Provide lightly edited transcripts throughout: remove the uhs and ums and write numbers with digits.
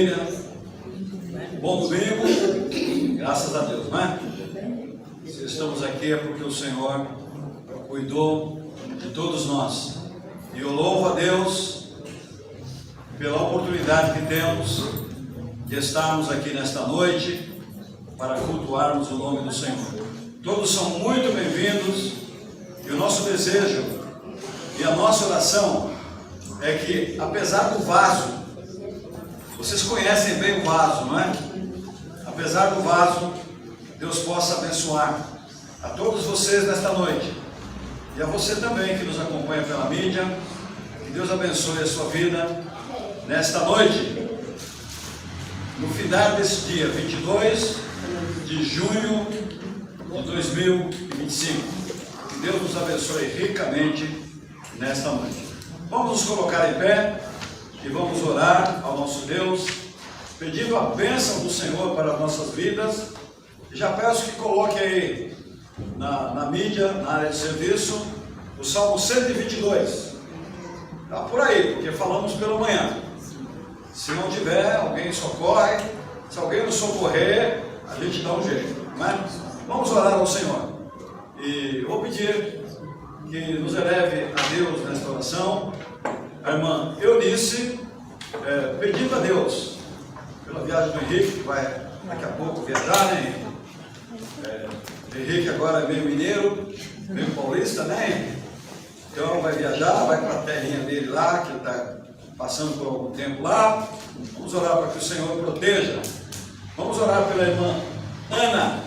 família. Bom domingo, graças a Deus, não é? Se estamos aqui é porque o Senhor cuidou de todos nós. E eu louvo a Deus pela oportunidade que temos de estarmos aqui nesta noite para cultuarmos o nome do Senhor. Todos são muito bem-vindos e o nosso desejo e a nossa oração é que, apesar do vaso, vocês conhecem bem o vaso, não é? Apesar do vaso, Deus possa abençoar a todos vocês nesta noite e a você também que nos acompanha pela mídia. Que Deus abençoe a sua vida nesta noite, no final desse dia 22 de junho de 2025. Que Deus nos abençoe ricamente nesta noite. Vamos nos colocar em pé e vamos orar ao nosso Deus, pedindo a bênção do Senhor para as nossas vidas. E já peço que coloque aí na mídia, na área de serviço, o Salmo 122. Está por aí, porque falamos pela manhã. Se não tiver, alguém socorre. Se alguém nos socorrer, a gente dá um jeito, não é? Vamos orar ao Senhor. E eu vou pedir que nos eleve a Deus nesta oração. A irmã Eunice, pedindo a Deus pela viagem do Henrique, que vai daqui a pouco viajar, né? Henrique agora é meio mineiro, meio paulista, né? Então vai viajar, vai para a terrinha dele lá, que ele está passando por algum tempo lá. Vamos orar para que o Senhor proteja. Vamos orar pela irmã Ana,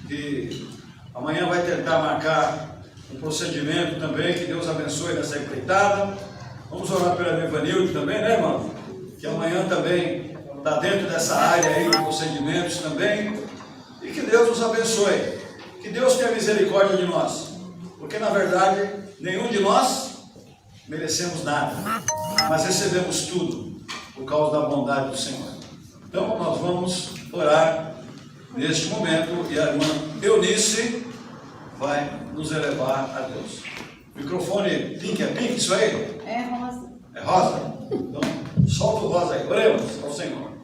que amanhã vai tentar marcar um procedimento também. Que Deus abençoe nessa empreitada. Vamos orar pela irmã Ivanilde também, né, irmão? Que amanhã também está dentro dessa área aí de procedimentos também. E que Deus nos abençoe. Que Deus tenha misericórdia de nós. Porque na verdade nenhum de nós merecemos nada, mas recebemos tudo por causa da bondade do Senhor. Então nós vamos orar neste momento e a irmã Eunice vai nos elevar a Deus. Microfone pink, é pink isso aí? É rosa. É rosa? Então solta o rosa aí. Oremos ao Senhor.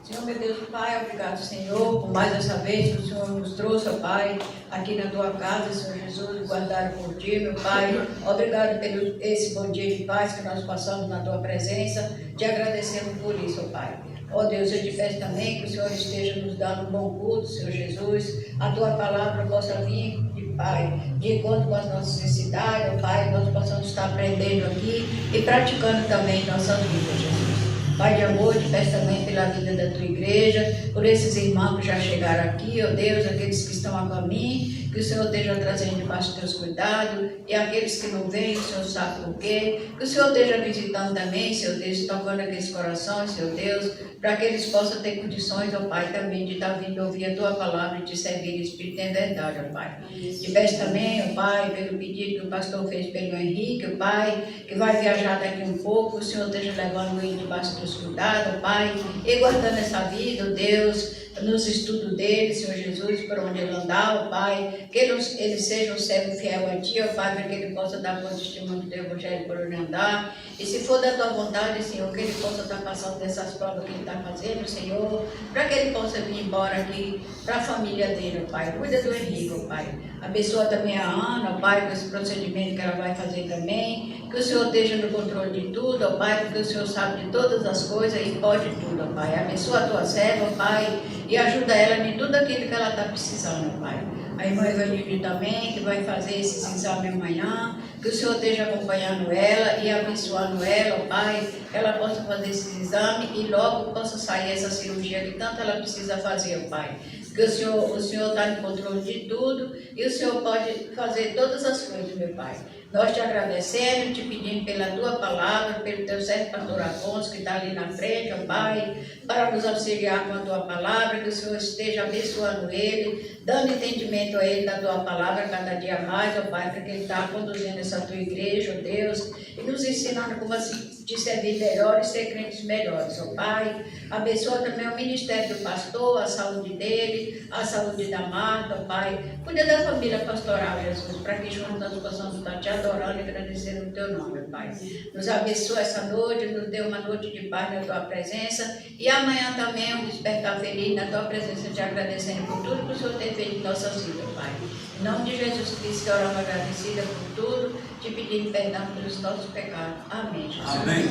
Senhor, meu Deus, Pai, obrigado, Senhor, por mais essa vez que o Senhor nos trouxe, ó Pai, aqui na Tua casa, Senhor Jesus, guardado por Ti, meu Pai. Obrigado pelo esse bom dia de paz que nós passamos na Tua presença, te agradecemos por isso, ó Pai. Ó Deus, eu te peço também que o Senhor esteja nos dando um bom culto, Senhor Jesus, a Tua palavra possa vir, Pai, de encontro com as nossas necessidades, ó Pai, nós possamos estar aprendendo aqui e praticando também em nossas vidas, Jesus. Pai de amor, te peço também pela vida da tua igreja, por esses irmãos que já chegaram aqui, ó Deus, aqueles que estão a caminho, que o Senhor esteja trazendo debaixo dos teus cuidados, e aqueles que não vêm, o Senhor sabe por quê, que o Senhor esteja visitando também, Senhor Deus, tocando aqueles corações, Senhor Deus, para que eles possam ter condições, ó Pai, também de estar vindo ouvir a tua palavra e te servir em espírito e em verdade, ó Pai. Te peço também, ó Pai, pelo pedido que o pastor fez pelo Henrique, ó Pai, que vai viajar daqui um pouco, o Senhor esteja levando ele debaixo dos cuidados, ó Pai, e guardando essa vida, ó Deus, nos estudos dele, Senhor Jesus, por onde ele andar, ó Pai, que ele seja um servo fiel a Ti, ó Pai, para que ele possa dar bom testemunho do Teu Evangelho por onde andar, e se for da Tua vontade, Senhor, que ele possa estar passando dessas provas que ele está fazendo, Senhor, para que ele possa vir embora aqui para a família dele, ó Pai. Cuida do Henrique, ó Pai. Abençoa também a Ana, ó Pai, com esse procedimento que ela vai fazer também, que o Senhor esteja no controle de tudo, ó Pai, porque o Senhor sabe de todas as coisas e pode tudo, ó Pai. Abençoa a Tua serva, ó Pai, e ajuda ela em tudo aquilo que ela está precisando, ó Pai. A irmã Evanilde também, que vai fazer esse exame amanhã, que o Senhor esteja acompanhando ela e abençoando ela, ó Pai, que ela possa fazer esse exame e logo possa sair essa cirurgia que tanto ela precisa fazer, ó Pai. Porque o Senhor está no controle de tudo e o Senhor pode fazer todas as coisas, meu Pai. Nós te agradecemos, te pedindo pela Tua palavra, pelo Teu servo pastor Afonso, que está ali na frente, ó Pai, para nos auxiliar com a Tua palavra, que o Senhor esteja abençoando ele, dando entendimento a ele da Tua palavra cada dia mais, ó Pai, porque ele está conduzindo essa Tua igreja, ó Deus, e nos ensinando como assim te servir melhor e ser crentes melhores, ó Pai. Abençoa também o ministério do pastor, a saúde dele, a saúde da Marta, ó Pai. Cuida da família pastoral, Jesus, para que juntos nós possamos estar te adorando e agradecendo o teu nome, ó Pai. Nos abençoa essa noite, nos dê uma noite de paz na tua presença e amanhã também um despertar feliz na tua presença, te agradecendo por tudo que o Senhor tem feito em nossas vidas, Pai. Em nome de Jesus Cristo, que oramos agradecida por tudo, te pedindo perdão pelos nossos pecados. Amém, Jesus. Amém.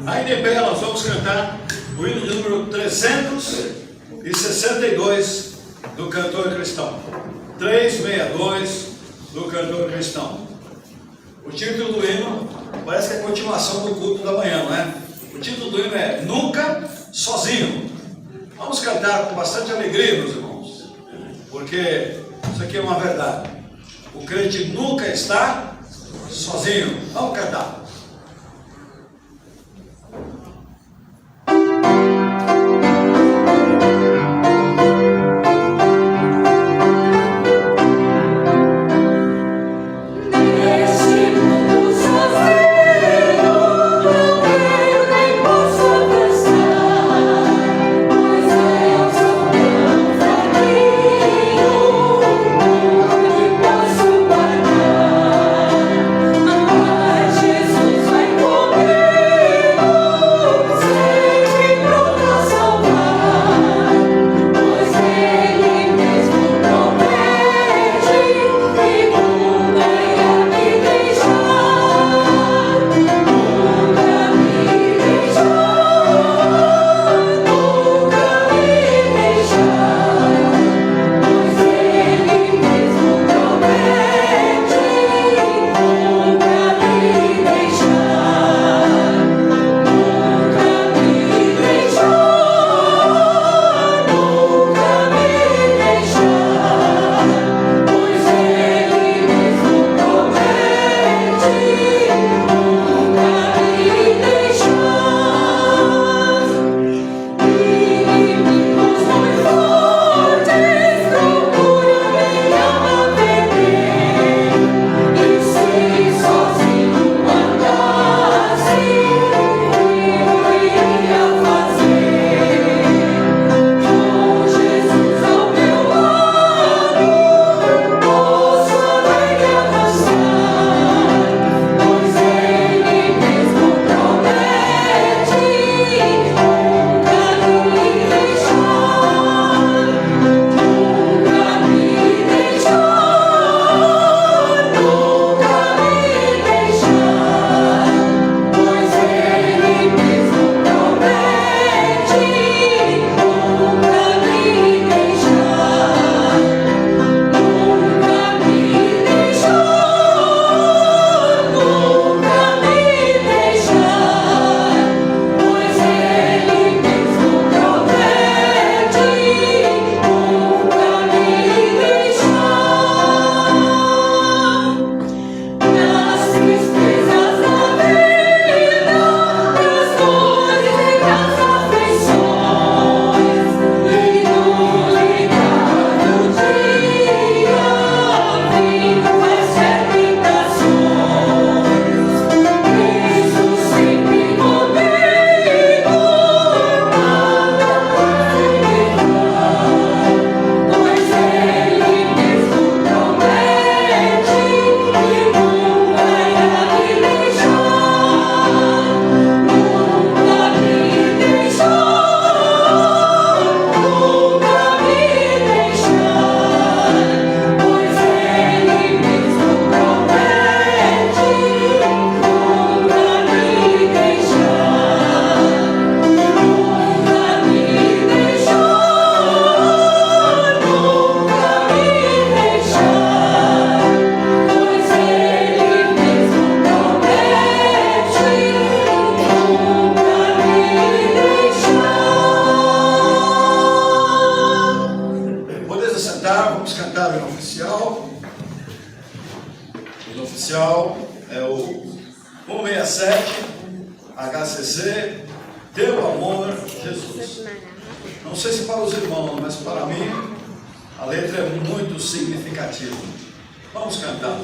Aí de pé nós vamos cantar o hino de número 362 do cantor cristão. 362 do cantor cristão. O título do hino parece que é a continuação do culto da manhã, não é? O título do hino é Nunca Sozinho. Vamos cantar com bastante alegria, meus irmãos, porque isso aqui é uma verdade. O crente nunca está sozinho. Vamos cantar. oficial é o 167 HCC, Teu Amor, Jesus. Não sei se para os irmãos, mas para mim a letra é muito significativa. Vamos cantar.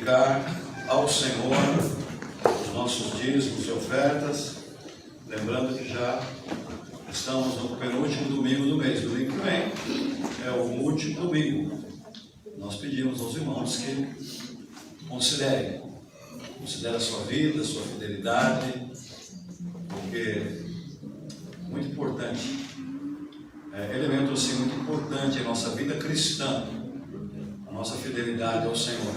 aplicar ao Senhor os nossos dízimos e ofertas, lembrando que já estamos no penúltimo domingo do mês. Domingo que vem é o último domingo. Nós pedimos aos irmãos que considerem a sua vida, a sua fidelidade, porque é muito importante, elemento assim muito importante em nossa vida cristã, a nossa fidelidade ao Senhor.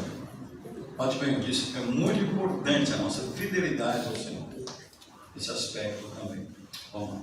Pode bem, eu disse que é muito importante a nossa fidelidade ao Senhor, esse aspecto também. Vamos lá.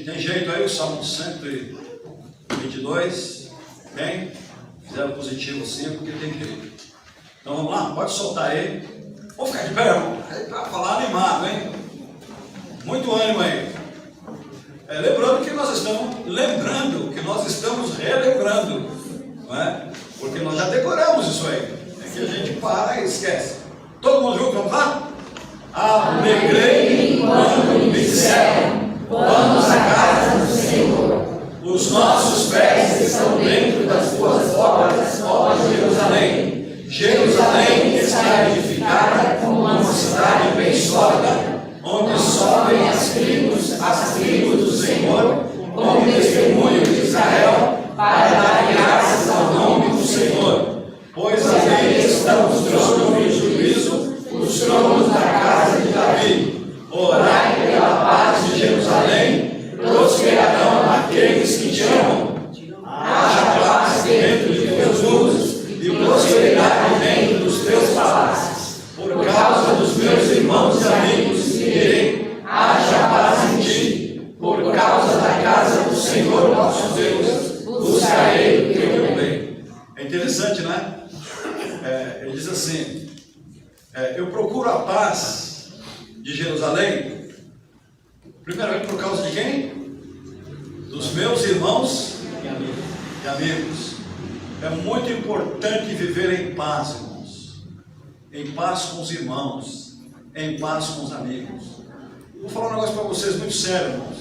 Tem jeito aí o Salmo 122? Tem? Fizeram positivo sim, porque tem que ir. Então vamos lá, pode soltar aí. Vou ficar de pé, irmão. Para falar animado, hein? Muito ânimo aí. Lembrando que nós estamos relembrando, não é? Porque nós já decoramos isso aí. É que a gente para e esquece. Todo mundo junto, vamos lá? Alegrei quando me disseram: vamos à casa do Senhor. Os nossos pés estão dentro das tuas obras, ó Jerusalém. Jerusalém está edificada como uma cidade bem sólida, onde sobem as tribos do Senhor, como testemunho de Israel, para dar graças ao nome do Senhor. Pois ali estão os tronos de juízo, os tronos da casa de Davi. Orai pela paz de Jerusalém, prosperarão aqueles que te amam. Haja paz dentro de teus muros e prosperidade dentro dos teus palácios. Por causa dos meus irmãos e amigos, direi: haja paz em ti. Por causa da casa do Senhor nosso Deus, buscarei o teu bem. É interessante, não é? Ele diz assim: eu procuro a paz de Jerusalém, primeiramente por causa de quem? Dos meus irmãos e amigos. É muito importante viver em paz, irmãos. Em paz com os irmãos, em paz com os amigos. Vou falar um negócio para vocês muito sério, irmãos.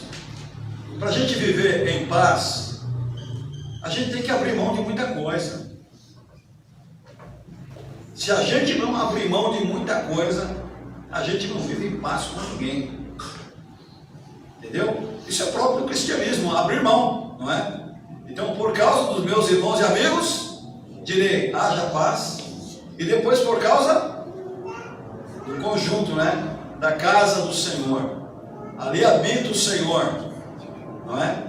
Para a gente viver em paz, a gente tem que abrir mão de muita coisa. Se a gente não abrir mão de muita coisa, a gente não vive em paz com ninguém. Entendeu? Isso é próprio do cristianismo, abrir mão, não é? Então, por causa dos meus irmãos e amigos, direi: haja paz. E depois, por causa do conjunto, né? Da casa do Senhor. Ali habita o Senhor, não é?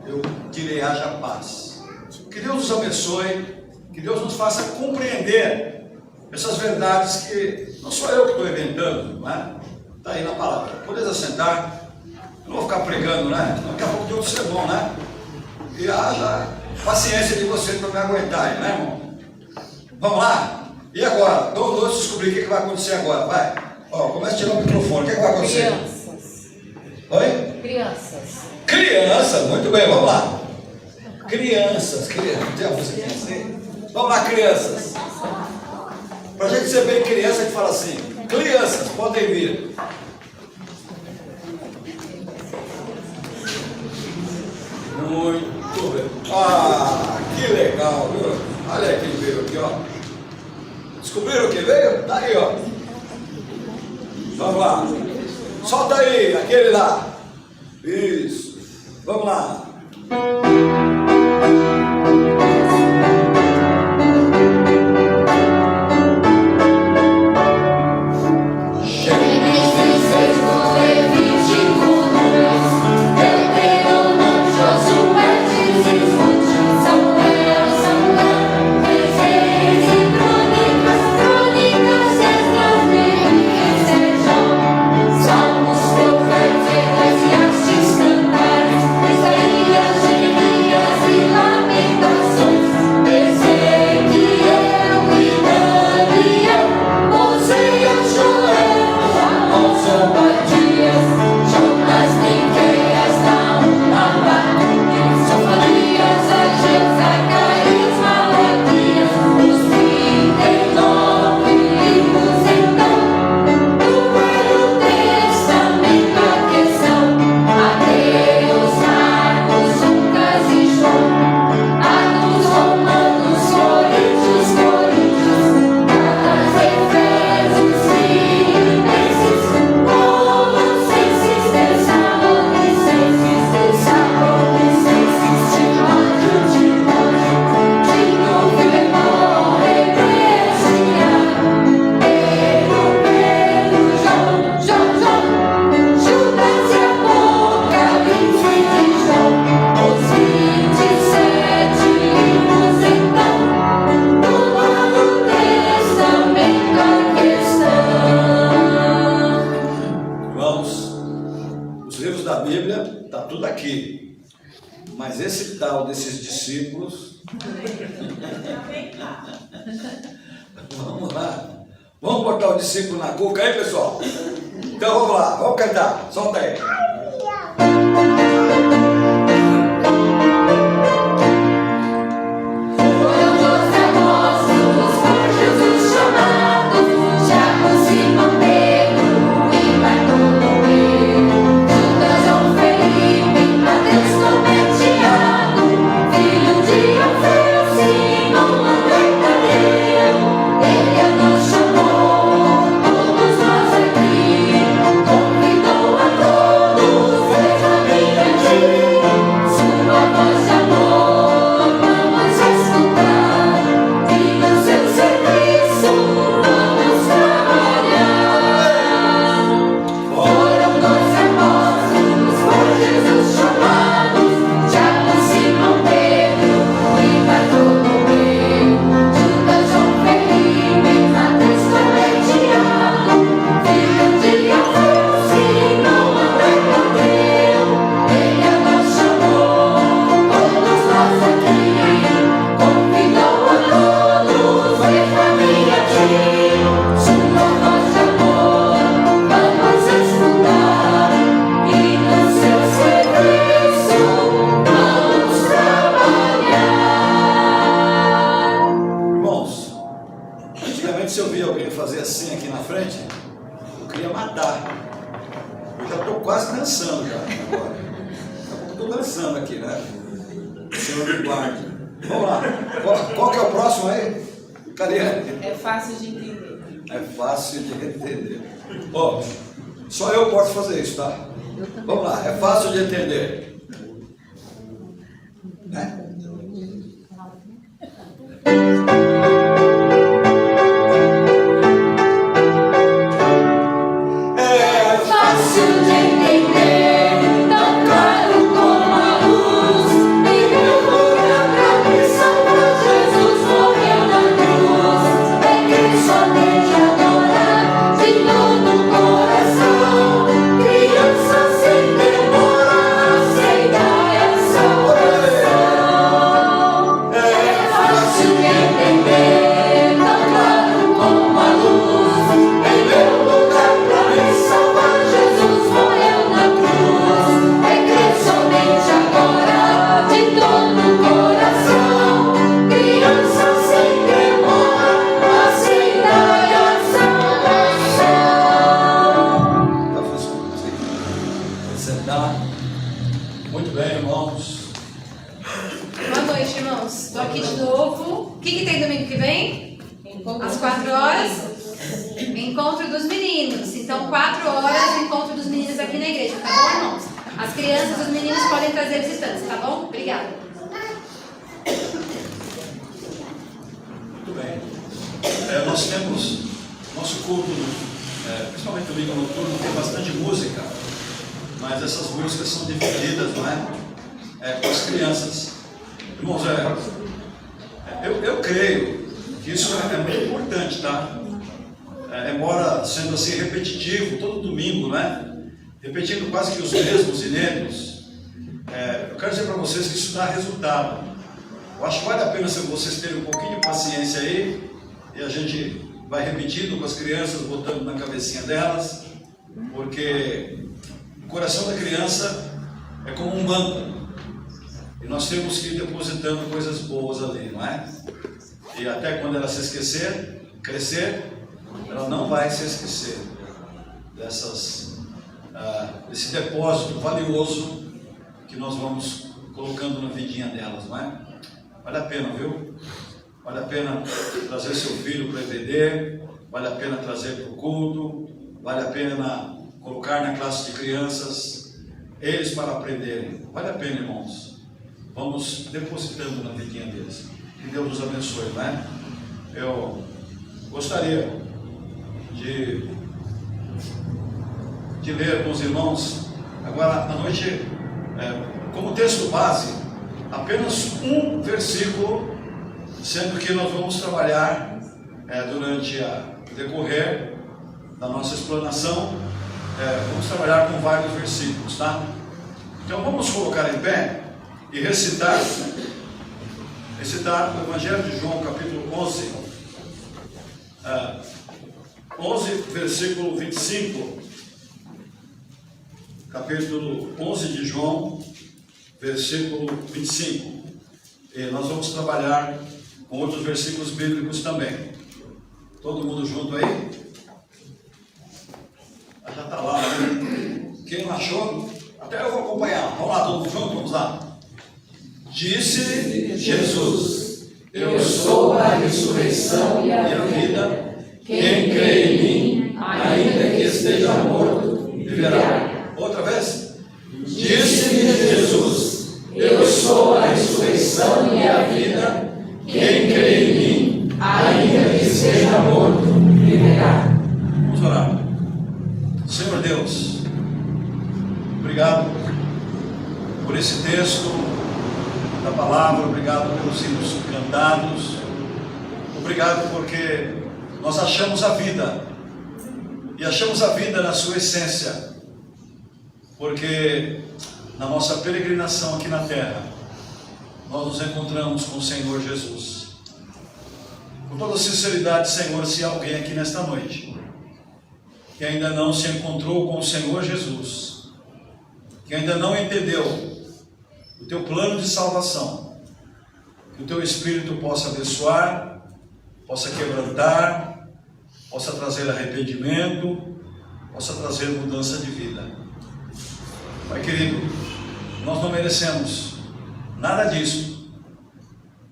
Eu direi: haja paz. Que Deus nos abençoe. Que Deus nos faça compreender essas verdades que não sou eu que estou inventando, não é? Está aí na palavra. Podeis assentar. Eu não vou ficar pregando, né? Daqui a pouco tem outro sermão, né? E haja paciência de vocês para me aguentar aí, né, irmão? Vamos lá? E agora? Vamos descobrir o que vai acontecer agora, vai. Ó, começa a tirar o microfone. O que vai acontecer? Crianças. Oi? Crianças. Crianças, muito bem, vamos lá. Crianças. Tem a música aqui? Vamos lá, crianças. Para a gente ser bem criança, a gente fala assim: crianças, podem vir. Muito bem. Ah, que legal, viu? Olha quem veio aqui, ó. Descobriram quem veio? Tá aí, ó. Vamos lá. Solta aí, aquele lá. Isso. Vamos lá. Gênesis 6, 9, 22. Eu tenho tudo aqui. Mas esse tal desses discípulos... Vamos lá. Vamos botar o discípulo na cuca aí, pessoal? Então vamos lá, vamos cantar. Solta aí. Se eu vi alguém fazer assim aqui na frente, eu queria matar. Eu já estou quase dançando já agora. Daqui a pouco eu estou dançando aqui, né? O Senhor me guarde. Vamos lá. Qual que é o próximo aí? Cariane? É fácil de entender. É fácil de entender. Ó, só eu posso fazer isso, tá? Vamos lá. É fácil de entender. Né? Muito bem, irmãos. Boa noite, irmãos. Estou aqui de novo. O que tem domingo que vem? Às 4 horas? Encontro dos meninos. Então, 4 horas, encontro dos meninos aqui na igreja, tá bom, irmãos? As crianças e os meninos podem trazer visitantes, tá bom? Obrigada. Muito bem. Nós temos nosso culto, principalmente domingo noturno, tem bastante música. Mas essas músicas são divididas, não é? Com as crianças. Irmãos, eu creio que isso é muito importante, tá? Embora sendo assim repetitivo, todo domingo, né? Repetindo quase que os mesmos inéditos, eu quero dizer para vocês que isso dá resultado. Eu acho que vale a pena se vocês terem um pouquinho de paciência aí, e a gente vai repetindo com as crianças, botando na cabecinha delas, porque o coração da criança é como um banco, e nós temos que ir depositando coisas boas ali, não é? E até quando ela se esquecer, crescer, ela não vai se esquecer desse depósito valioso que nós vamos colocando na vidinha delas, não é? Vale a pena, viu? Vale a pena trazer seu filho para o EBD, vale a pena trazer para o culto, vale a pena colocar na classe de crianças, eles para aprenderem. Vale a pena, irmãos. Vamos depositando na vidinha deles. Que Deus nos abençoe, não é? Eu gostaria de ler com os irmãos, agora à noite, como texto base, apenas um versículo, sendo que nós vamos trabalhar durante o decorrer da nossa explanação, vamos trabalhar com vários versículos, tá? Então vamos colocar em pé e recitar o Evangelho de João, capítulo 11, 11, versículo 25. Capítulo 11 de João, versículo 25. E nós vamos trabalhar com outros versículos bíblicos também. Todo mundo junto aí? Já está lá, né? Quem não achou? Até eu vou acompanhar. Vamos lá, todo mundo junto? Vamos lá. Disse Jesus: Eu sou a ressurreição e a vida. Quem crê em mim, ainda que esteja morto, viverá. Outra vez? Disse Jesus: Eu sou a ressurreição e a vida. Quem crê em mim, ainda que esteja morto, viverá. Vamos orar. Senhor Deus, obrigado por esse texto da palavra, obrigado pelos hinos cantados, obrigado porque nós achamos a vida, e achamos a vida na sua essência, porque na nossa peregrinação aqui na terra, nós nos encontramos com o Senhor Jesus. Com toda sinceridade, Senhor, se há alguém aqui nesta noite que ainda não se encontrou com o Senhor Jesus, que ainda não entendeu o teu plano de salvação, que o teu Espírito possa abençoar, possa quebrantar, possa trazer arrependimento, possa trazer mudança de vida. Pai querido, nós não merecemos nada disso,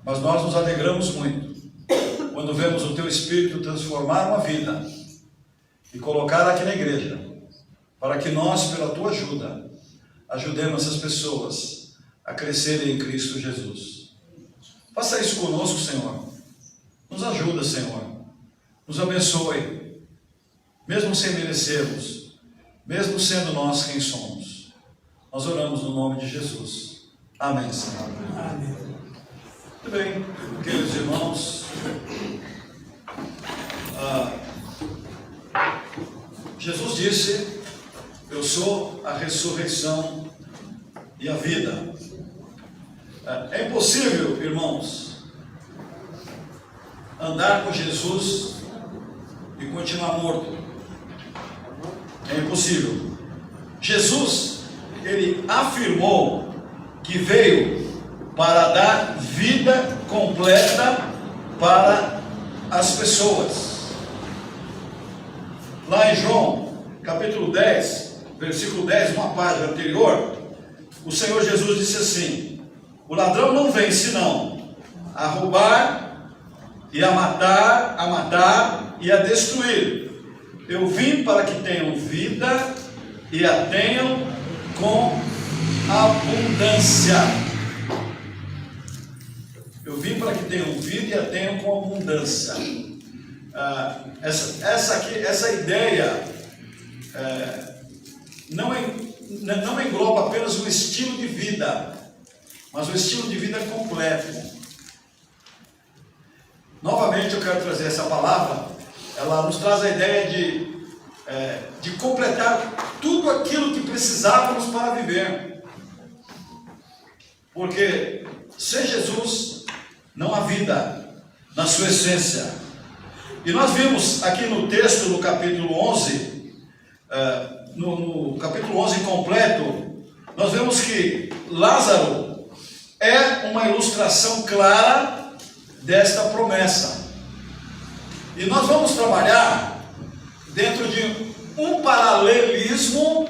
mas nós nos alegramos muito quando vemos o teu Espírito transformar uma vida e colocar aqui na igreja, para que nós, pela tua ajuda, ajudemos essas pessoas a crescerem em Cristo Jesus. Faça isso conosco, Senhor. Nos ajuda, Senhor. Nos abençoe, mesmo sem merecermos, mesmo sendo nós quem somos. Nós oramos no nome de Jesus. Amém, Senhor. Amém. Muito bem, queridos irmãos. Jesus disse: eu sou a ressurreição e a vida. É impossível, irmãos, andar com Jesus e continuar morto. É impossível. Jesus, ele afirmou que veio para dar vida completa para as pessoas. Lá em João, capítulo 10, versículo 10, uma página anterior, o Senhor Jesus disse assim: o ladrão não vem senão a roubar e a matar e a destruir. Eu vim para que tenham vida e a tenham com abundância. Eu vim para que tenham vida e a tenham com abundância. Essa ideia não engloba apenas o estilo de vida, mas o estilo de vida completo. Novamente eu quero trazer essa palavra. Ela nos traz a ideia de completar tudo aquilo que precisávamos para viver. Porque sem Jesus não há vida na sua essência. E nós vimos aqui no texto, no capítulo 11, no capítulo 11 completo, nós vemos que Lázaro é uma ilustração clara desta promessa. E nós vamos trabalhar dentro de um paralelismo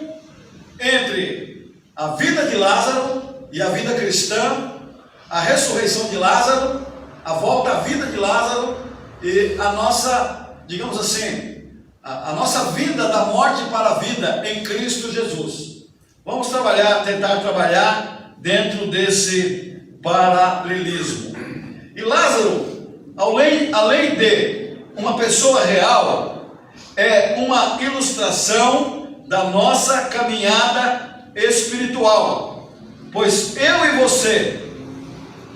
entre a vida de Lázaro e a vida cristã, a ressurreição de Lázaro, a volta à vida de Lázaro e a nossa, digamos assim, a nossa vida da morte para a vida em Cristo Jesus. Vamos tentar trabalhar dentro desse paralelismo. E Lázaro, além de uma pessoa real, é uma ilustração da nossa caminhada espiritual. Pois eu e você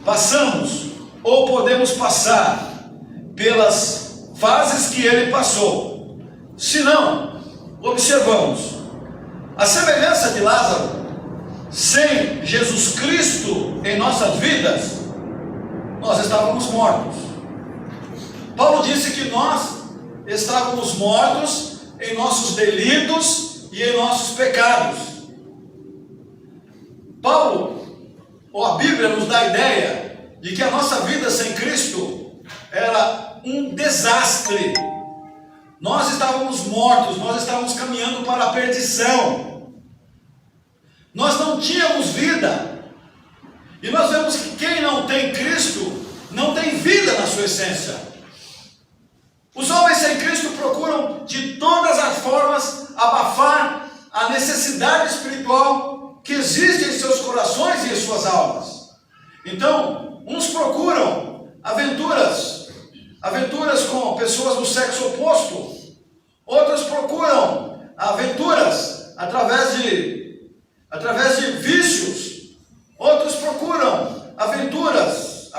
passamos ou podemos passar pelas fases que ele passou. Se não, observamos a semelhança de Lázaro. sem Jesus Cristo em nossas vidas, nós estávamos mortos. Paulo disse que nós estávamos mortos em nossos delitos e em nossos pecados. Paulo, ou a Bíblia, nos dá a ideia de que a nossa vida sem Cristo era um desastre. Nós estávamos mortos, nós estávamos caminhando para a perdição. Nós não tínhamos vida. E nós vemos que quem não tem Cristo não tem vida na sua essência. Os homens sem Cristo procuram de todas as formas abafar a necessidade espiritual que existe em seus corações e em suas almas. Então, uns procuram aventuras com pessoas do sexo oposto, outros procuram aventuras através de vícios, outros procuram aventuras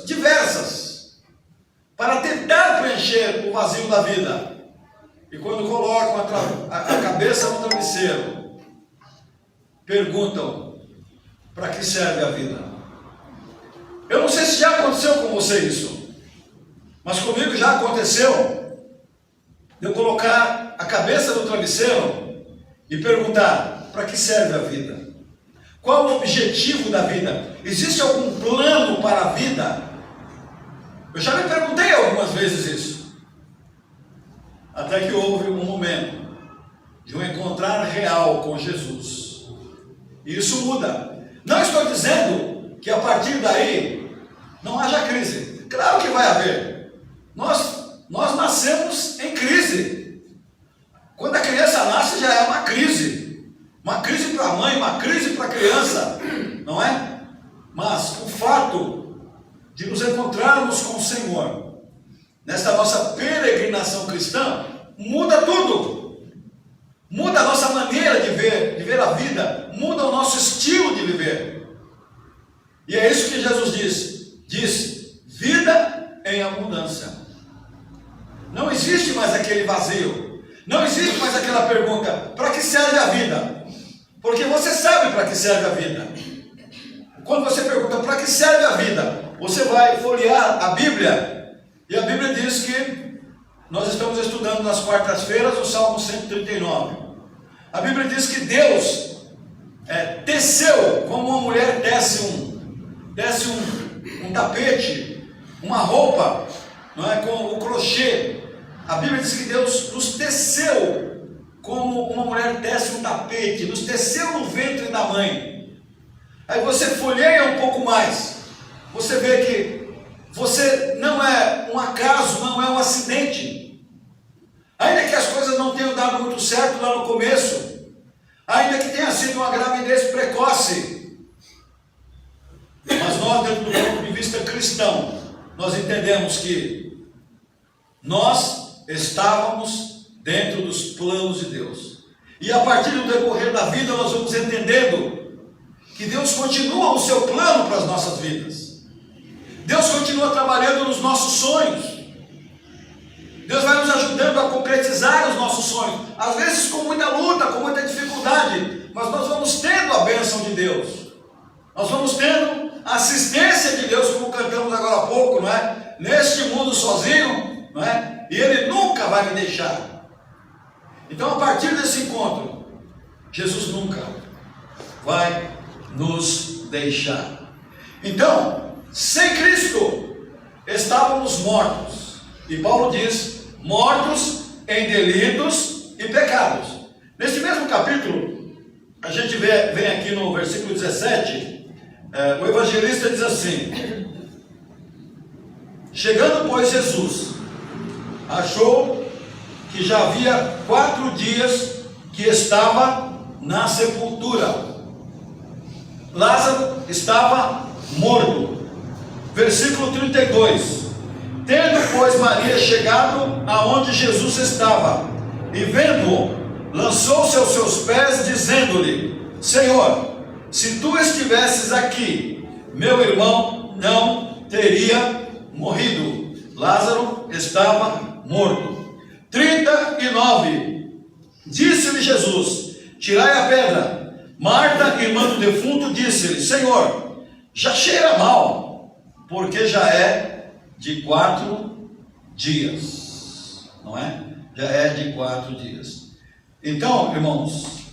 diversas, para tentar preencher o vazio da vida. E quando colocam a cabeça no travesseiro, perguntam: para que serve a vida? Eu não sei se já aconteceu com você isso, mas comigo já aconteceu de eu colocar a cabeça no travesseiro e perguntar: para que serve a vida? Qual o objetivo da vida? Existe algum plano para a vida? Eu já me perguntei algumas vezes isso. Até que houve um momento de um encontrar real com Jesus. E isso muda. Não estou dizendo que a partir daí não haja crise. Claro que vai haver. Nós nascemos em crise. Quando a criança nasce já é uma crise. Uma crise para a mãe, uma crise para a criança, não é? Mas o fato de nos encontrarmos com o Senhor, nesta nossa peregrinação cristã, muda tudo. Muda a nossa maneira de ver a vida, muda o nosso estilo de viver. E é isso que Jesus diz: vida em abundância. Não existe mais aquele vazio, não existe mais aquela pergunta: para que serve a vida? Porque você sabe para que serve a vida. Quando você pergunta para que serve a vida, você vai folhear a Bíblia, e a Bíblia diz que nós estamos estudando nas quartas-feiras o Salmo 139. A Bíblia diz que Deus teceu, como uma mulher tece um tapete, uma roupa, não é, com o crochê. A Bíblia diz que Deus nos teceu como uma mulher tece um tapete, nos teceu no ventre da mãe. Aí você folheia um pouco mais, você vê que você não é um acaso, não é um acidente. Ainda que as coisas não tenham dado muito certo lá no começo, ainda que tenha sido uma gravidez precoce, mas nós, dentro do ponto de vista cristão, nós entendemos que nós estávamos dentro dos planos de Deus. E a partir do decorrer da vida nós vamos entendendo que Deus continua o seu plano para as nossas vidas. Deus continua trabalhando nos nossos sonhos. Deus vai nos ajudando a concretizar os nossos sonhos. Às vezes com muita luta, com muita dificuldade, mas nós vamos tendo a bênção de Deus. Nós vamos tendo a assistência de Deus, como cantamos agora há pouco, não é? Neste mundo sozinho, não é? E Ele nunca vai me deixar. Então, a partir desse encontro, Jesus nunca vai nos deixar. Então, sem Cristo, estávamos mortos. E Paulo diz: mortos em delitos e pecados. Neste mesmo capítulo, a gente vem aqui no versículo 17, o evangelista diz assim: chegando, pois, Jesus, achou que já havia 4 dias que estava na sepultura. Lázaro estava morto. Versículo 32. Tendo, pois, Maria chegado aonde Jesus estava, e vendo-o, lançou-se aos seus pés, dizendo-lhe: Senhor, se tu estivesses aqui, meu irmão não teria morrido. Lázaro estava morto. 39. Disse-lhe Jesus: tirai a pedra. Marta, irmã do defunto, disse-lhe: Senhor, já cheira mal, porque já é de 4 dias. Não é? Já é de 4 dias. Então, irmãos,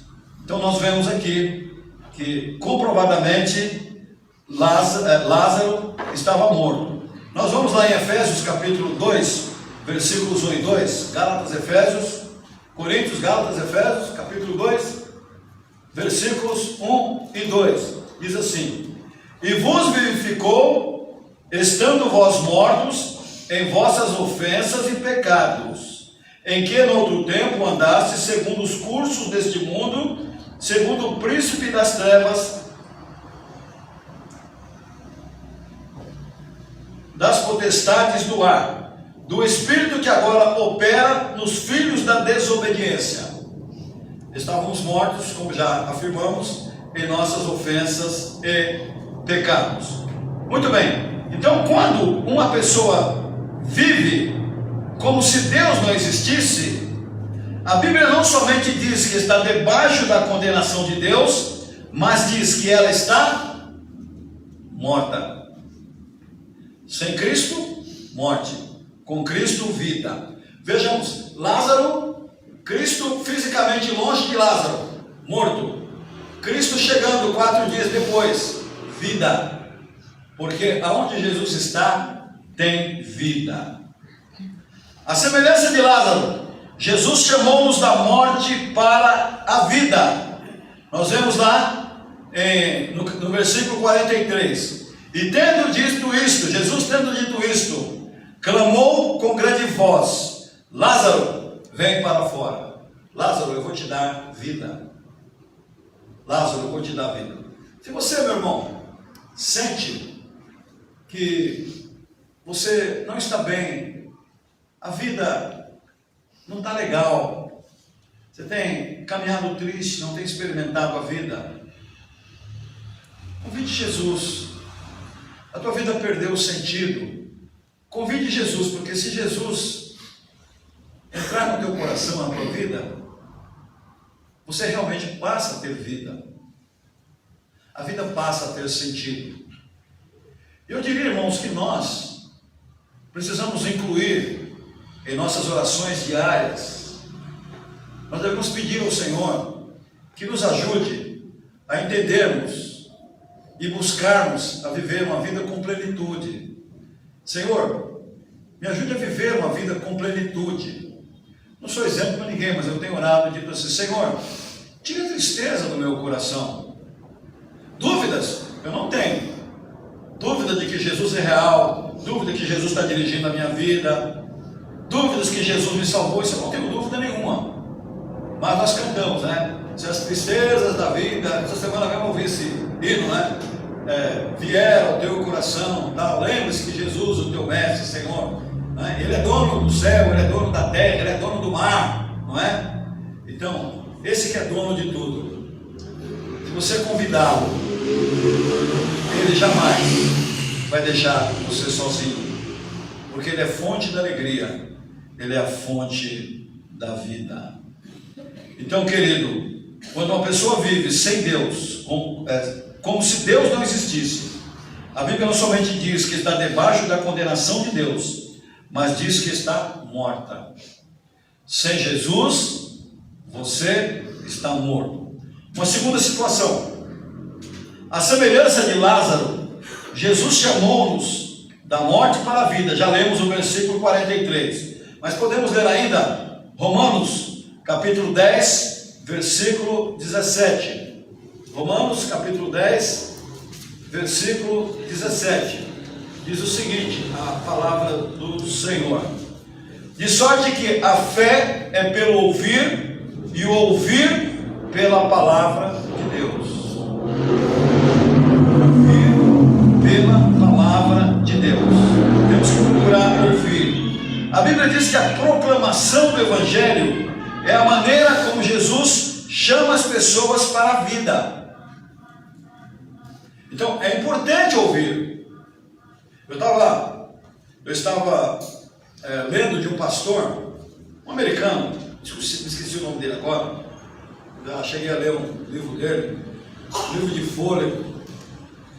nós vemos aqui que comprovadamente Lázaro estava morto. Nós vamos lá em Efésios capítulo 2, versículos 1 e 2, Gálatas, Efésios, Coríntios, Gálatas, Efésios, capítulo 2, versículos 1 e 2, diz assim: E vos vivificou, estando vós mortos em vossas ofensas e pecados, em que no outro tempo andaste segundo os cursos deste mundo, segundo o príncipe das trevas, das potestades do ar, do espírito que agora opera nos filhos da desobediência. Estávamos mortos, como já afirmamos, em nossas ofensas e pecados. Muito bem, então quando uma pessoa vive como se Deus não existisse, a Bíblia não somente diz que está debaixo da condenação de Deus, mas diz que ela está morta. Sem Cristo, morte. Com Cristo, vida. Vejamos, Lázaro, Cristo fisicamente longe de Lázaro, morto. Cristo chegando 4 dias depois, vida. Porque aonde Jesus está, tem vida. A semelhança de Lázaro, Jesus chamou-nos da morte para a vida. Nós vemos lá no versículo 43. E tendo dito isto, Jesus tendo dito isto, clamou com grande voz: Lázaro, vem para fora. Lázaro, eu vou te dar vida. Lázaro, eu vou te dar vida. Se você, meu irmão, sente que você não está bem, a vida não está legal, você tem caminhado triste, não tem experimentado a vida, convide Jesus. A tua vida perdeu o sentido. Convide Jesus, porque se Jesus entrar no teu coração, na tua vida, você realmente passa a ter vida. A vida passa a ter sentido. Eu diria, irmãos, que nós precisamos incluir em nossas orações diárias, nós devemos pedir ao Senhor que nos ajude a entendermos e buscarmos a viver uma vida com plenitude. Senhor, me ajude a viver uma vida com plenitude. Não sou exemplo para ninguém, mas eu tenho orado e dito assim: Senhor, tira a tristeza do meu coração. Dúvidas? Eu não tenho. Dúvida de que Jesus é real, dúvida que Jesus está dirigindo a minha vida, dúvidas que Jesus me salvou, isso eu não tenho dúvida nenhuma. Mas nós cantamos, né? Se as tristezas da vida, essa semana vai ouvir esse hino, né? Vier ao teu coração, tal. Lembre-se que Jesus, o teu mestre, Senhor, né? Ele é dono do céu, Ele é dono da terra, Ele é dono do mar, não é? Então, esse que é dono de tudo, se você convidá-lo, Ele jamais vai deixar você sozinho, porque Ele é fonte da alegria, Ele é a fonte da vida. Então, querido, quando uma pessoa vive sem Deus, como se Deus não existisse, a Bíblia não somente diz que está debaixo da condenação de Deus, mas diz que está morta. Sem Jesus, você está morto. Uma segunda situação: a semelhança de Lázaro, Jesus chamou-nos da morte para a vida. Já lemos o versículo 43, mas podemos ler ainda Romanos capítulo 10, versículo 17. Romanos capítulo 10, versículo 17, diz o seguinte, a palavra do Senhor: de sorte que a fé é pelo ouvir, e o ouvir pela palavra de Deus. Ouvir pela palavra de Deus. Temos que procurar ouvir. A Bíblia diz que a proclamação do Evangelho é a maneira como Jesus chama as pessoas para a vida. Então, é importante ouvir. Eu estava lendo de um pastor, um americano, esqueci o nome dele agora, já cheguei a ler um livro dele, livro de fôlego.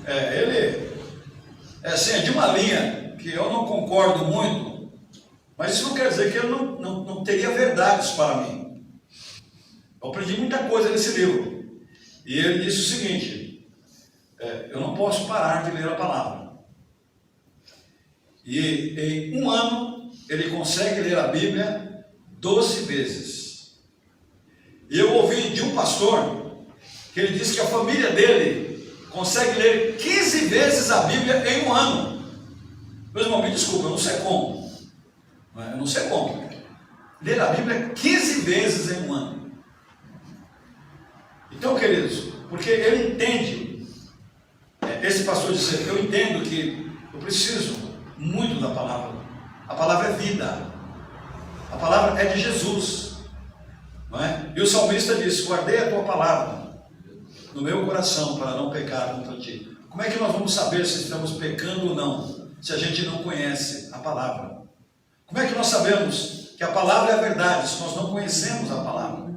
Ele é de uma linha que eu não concordo muito, mas isso não quer dizer que ele não teria verdades para mim. Eu aprendi muita coisa nesse livro. E ele disse o seguinte: eu não posso parar de ler a palavra. E em um ano ele consegue ler a Bíblia 12 vezes. E eu ouvi de um pastor que ele disse que a família dele consegue ler 15 vezes a Bíblia em um ano. Meu irmão, me desculpa, eu não sei como. Eu não sei como. Ler a Bíblia 15 vezes em um ano. Então, queridos, porque ele entende, esse pastor disse: eu entendo que eu preciso muito da palavra. A palavra é vida. A palavra é de Jesus. Não é? E o salmista disse: guardei a tua palavra no meu coração para não pecar contra ti. Como é que nós vamos saber se estamos pecando ou não, se a gente não conhece a palavra? Como é que nós sabemos que a palavra é a verdade, se nós não conhecemos a palavra?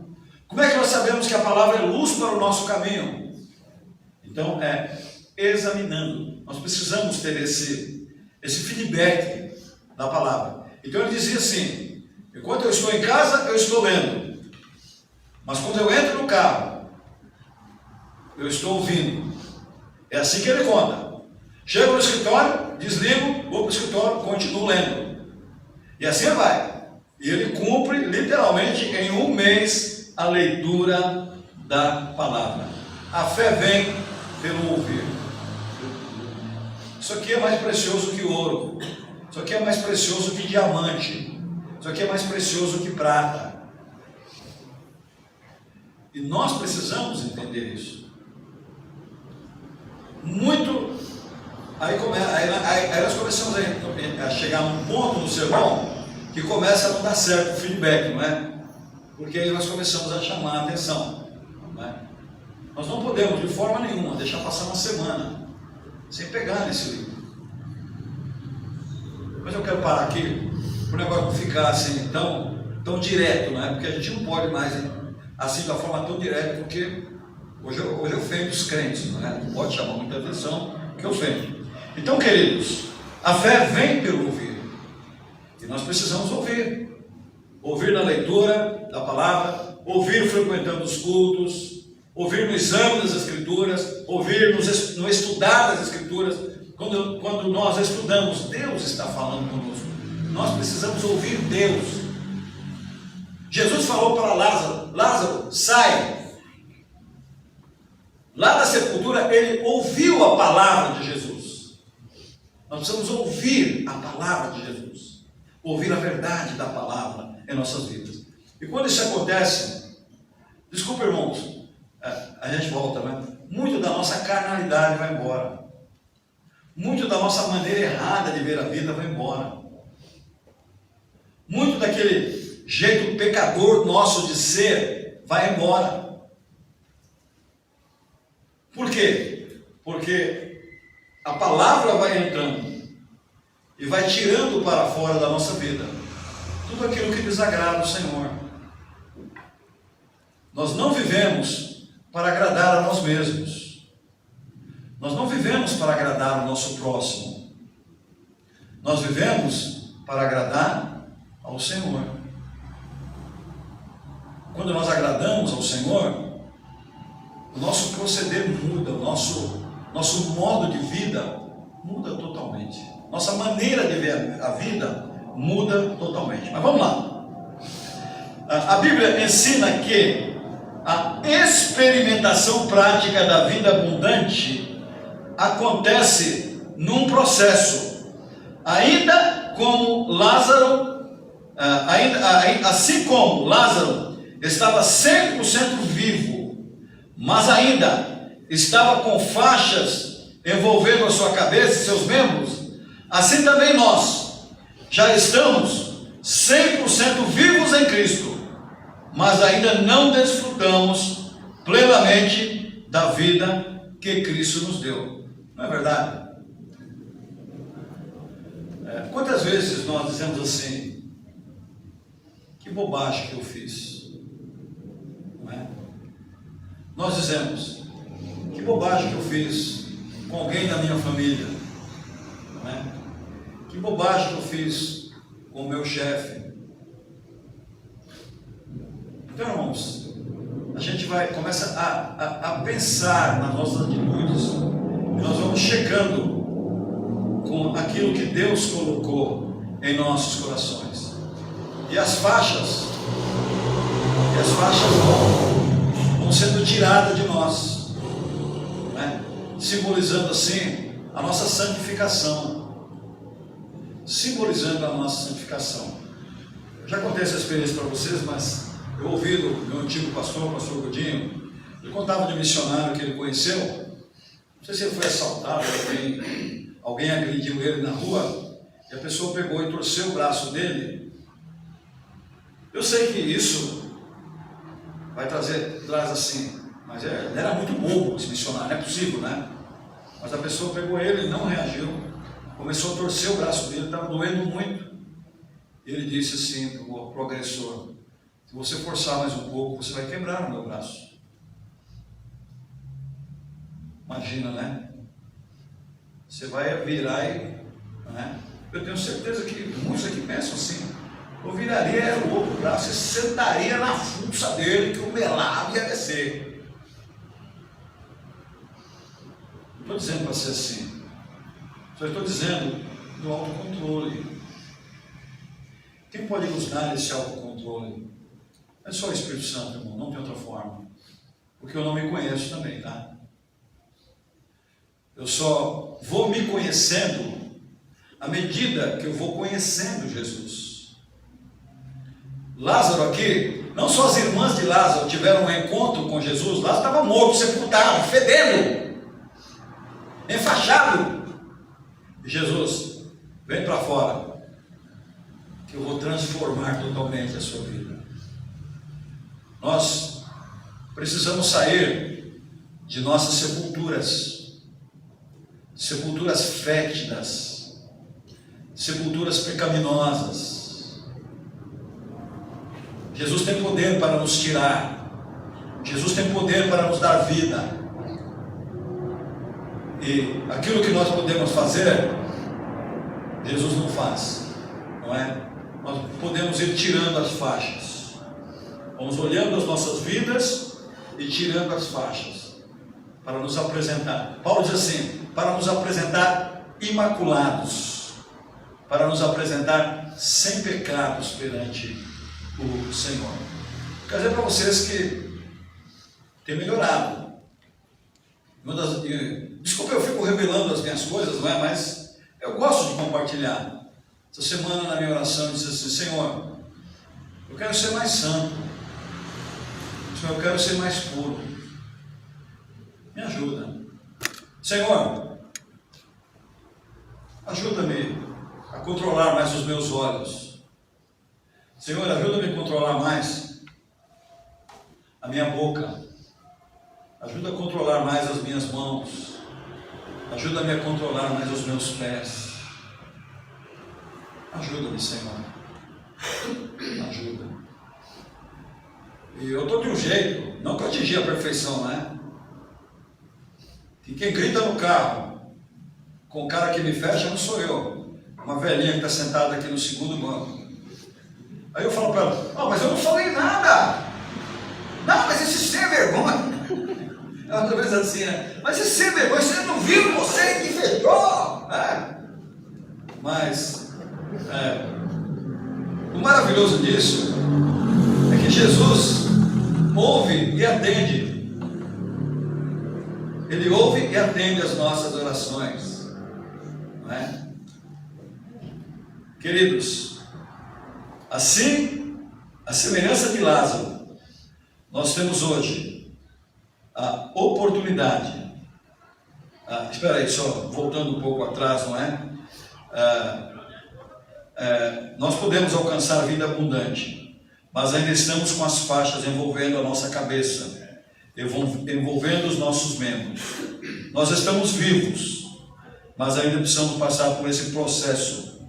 Como é que nós sabemos que a palavra é luz para o nosso caminho? Então, examinando. Nós precisamos ter esse feedback da palavra. Então ele dizia assim: enquanto eu estou em casa, eu estou lendo. Mas quando eu entro no carro, eu estou ouvindo. É assim que ele conta. Chego no escritório, desligo, vou para o escritório, continuo lendo. E assim vai. E ele cumpre literalmente em um mês a leitura da palavra. A fé vem pelo ouvir. Isso aqui é mais precioso que ouro. Isso aqui é mais precioso que diamante. Isso aqui é mais precioso que prata. E nós precisamos entender isso. Muito. Aí nós começamos a chegar num ponto no sermão que começa a não dar certo o feedback, não é? Porque aí nós começamos a chamar a atenção. Não é? Nós não podemos de forma nenhuma deixar passar uma semana sem pegar nesse livro. Mas eu quero parar aqui para o negócio não ficar assim tão direto, não é? Porque a gente não pode mais assim da forma tão direta, porque hoje eu ofendo os crentes, não é? Não pode chamar muita atenção, que ofende. Então, queridos, a fé vem pelo ouvir. E nós precisamos ouvir. Ouvir na leitura da palavra, ouvir frequentando os cultos, ouvir no exame das Escrituras, ouvir no estudar das Escrituras. Quando nós estudamos, Deus está falando conosco. Nós precisamos ouvir Deus. Jesus falou para Lázaro: Lázaro, sai. Lá na sepultura, ele ouviu a palavra de Jesus. Nós precisamos ouvir a palavra de Jesus, ouvir a verdade da palavra em nossas vidas. E quando isso acontece, desculpa, irmãos, a gente volta, né? Muito da nossa carnalidade vai embora. Muito da nossa maneira errada de ver a vida vai embora. Muito daquele jeito pecador nosso de ser vai embora. Por quê? Porque a palavra vai entrando e vai tirando para fora da nossa vida tudo aquilo que desagrada o Senhor. Nós não vivemos para agradar a nós mesmos. Nós não vivemos para agradar o nosso próximo. Nós vivemos para agradar ao Senhor. Quando nós agradamos ao Senhor, o nosso proceder muda, o nosso modo de vida muda totalmente. Nossa maneira de ver a vida muda totalmente. Mas vamos lá. A Bíblia ensina que a experimentação prática da vida abundante acontece num processo. Ainda como Lázaro, assim como Lázaro estava 100% vivo, mas ainda estava com faixas envolvendo a sua cabeça e seus membros, assim também nós já estamos 100% vivos em Cristo, mas ainda não desfrutamos plenamente da vida que Cristo nos deu. Não é verdade? Quantas vezes nós dizemos assim: que bobagem que eu fiz? Não é? Nós dizemos: bobagem que eu fiz com alguém da minha família, não é? Que bobagem que eu fiz com o meu chefe. Então, irmãos, a gente começa a pensar nas nossas atitudes, e nós vamos chegando com aquilo que Deus colocou em nossos corações. E as faixas vão sendo tiradas de nós, né? Simbolizando assim a nossa santificação. Simbolizando a nossa santificação. Eu já contei essa experiência para vocês, mas eu ouvi do meu antigo pastor, o pastor Godinho, ele contava de um missionário que ele conheceu. Não sei se ele foi assaltado, alguém agrediu ele na rua, e a pessoa pegou e torceu o braço dele. Eu sei que isso traz assim, mas ele era muito bobo, esse missionário, não é possível, né? Mas a pessoa pegou ele e não reagiu, começou a torcer o braço dele, estava doendo muito. Ele disse assim para o agressor: se você forçar mais um pouco, você vai quebrar o meu braço. Imagina, né? Você vai virar e... né? Eu tenho certeza que muitos aqui pensam assim: eu viraria o outro braço e sentaria na fuça dele, que o melado ia descer. Não estou dizendo para ser assim, só estou dizendo do autocontrole. Quem pode nos dar esse autocontrole? É só o Espírito Santo, irmão, não tem outra forma. Porque eu não me conheço também, tá? Eu só vou me conhecendo à medida que eu vou conhecendo Jesus. Lázaro aqui, não só as irmãs de Lázaro tiveram um encontro com Jesus. Lázaro estava morto, sepultado, fedendo, enfaixado. E Jesus: vem para fora, que eu vou transformar totalmente a sua vida. Nós precisamos sair de nossas sepulturas fétidas, sepulturas pecaminosas. Jesus tem poder para nos tirar, Jesus tem poder para nos dar vida, e aquilo que nós podemos fazer, Jesus não faz, não é? Nós podemos ir tirando as faixas, vamos olhando as nossas vidas e tirando as faixas, para nos apresentar. Paulo diz assim: para nos apresentar imaculados, para nos apresentar sem pecados perante o Senhor. Quero dizer para vocês que tem melhorado. Desculpa, eu fico revelando as minhas coisas, não é? Mas eu gosto de compartilhar. Essa semana na minha oração eu disse assim: Senhor, eu quero ser mais santo, Senhor, eu quero ser mais puro, me ajuda. Senhor, ajuda-me a controlar mais os meus olhos. Senhor, ajuda-me a controlar mais a minha boca. Ajuda a controlar mais as minhas mãos. Ajuda-me a controlar mais os meus pés. Ajuda-me, Senhor. Ajuda. E eu estou de um jeito, não que eu atingi a perfeição, né? E quem grita no carro com o cara que me fecha não sou eu. Uma velhinha que está sentada aqui no segundo banco. Aí eu falo para ela: oh, mas eu não falei nada. Não, mas esse sem vergonha. Ela talvez assim, né? Mas esse sem vergonha, você não viu você que fechou? Mas o maravilhoso disso é que Jesus ouve e atende. Ele ouve e atende as nossas orações, não é? Queridos, assim, a semelhança de Lázaro, nós temos hoje a oportunidade, espera aí, só voltando um pouco atrás, não é? Nós podemos alcançar a vida abundante, mas ainda estamos com as faixas envolvendo a nossa cabeça, envolvendo os nossos membros. Nós estamos vivos, mas ainda precisamos passar por esse processo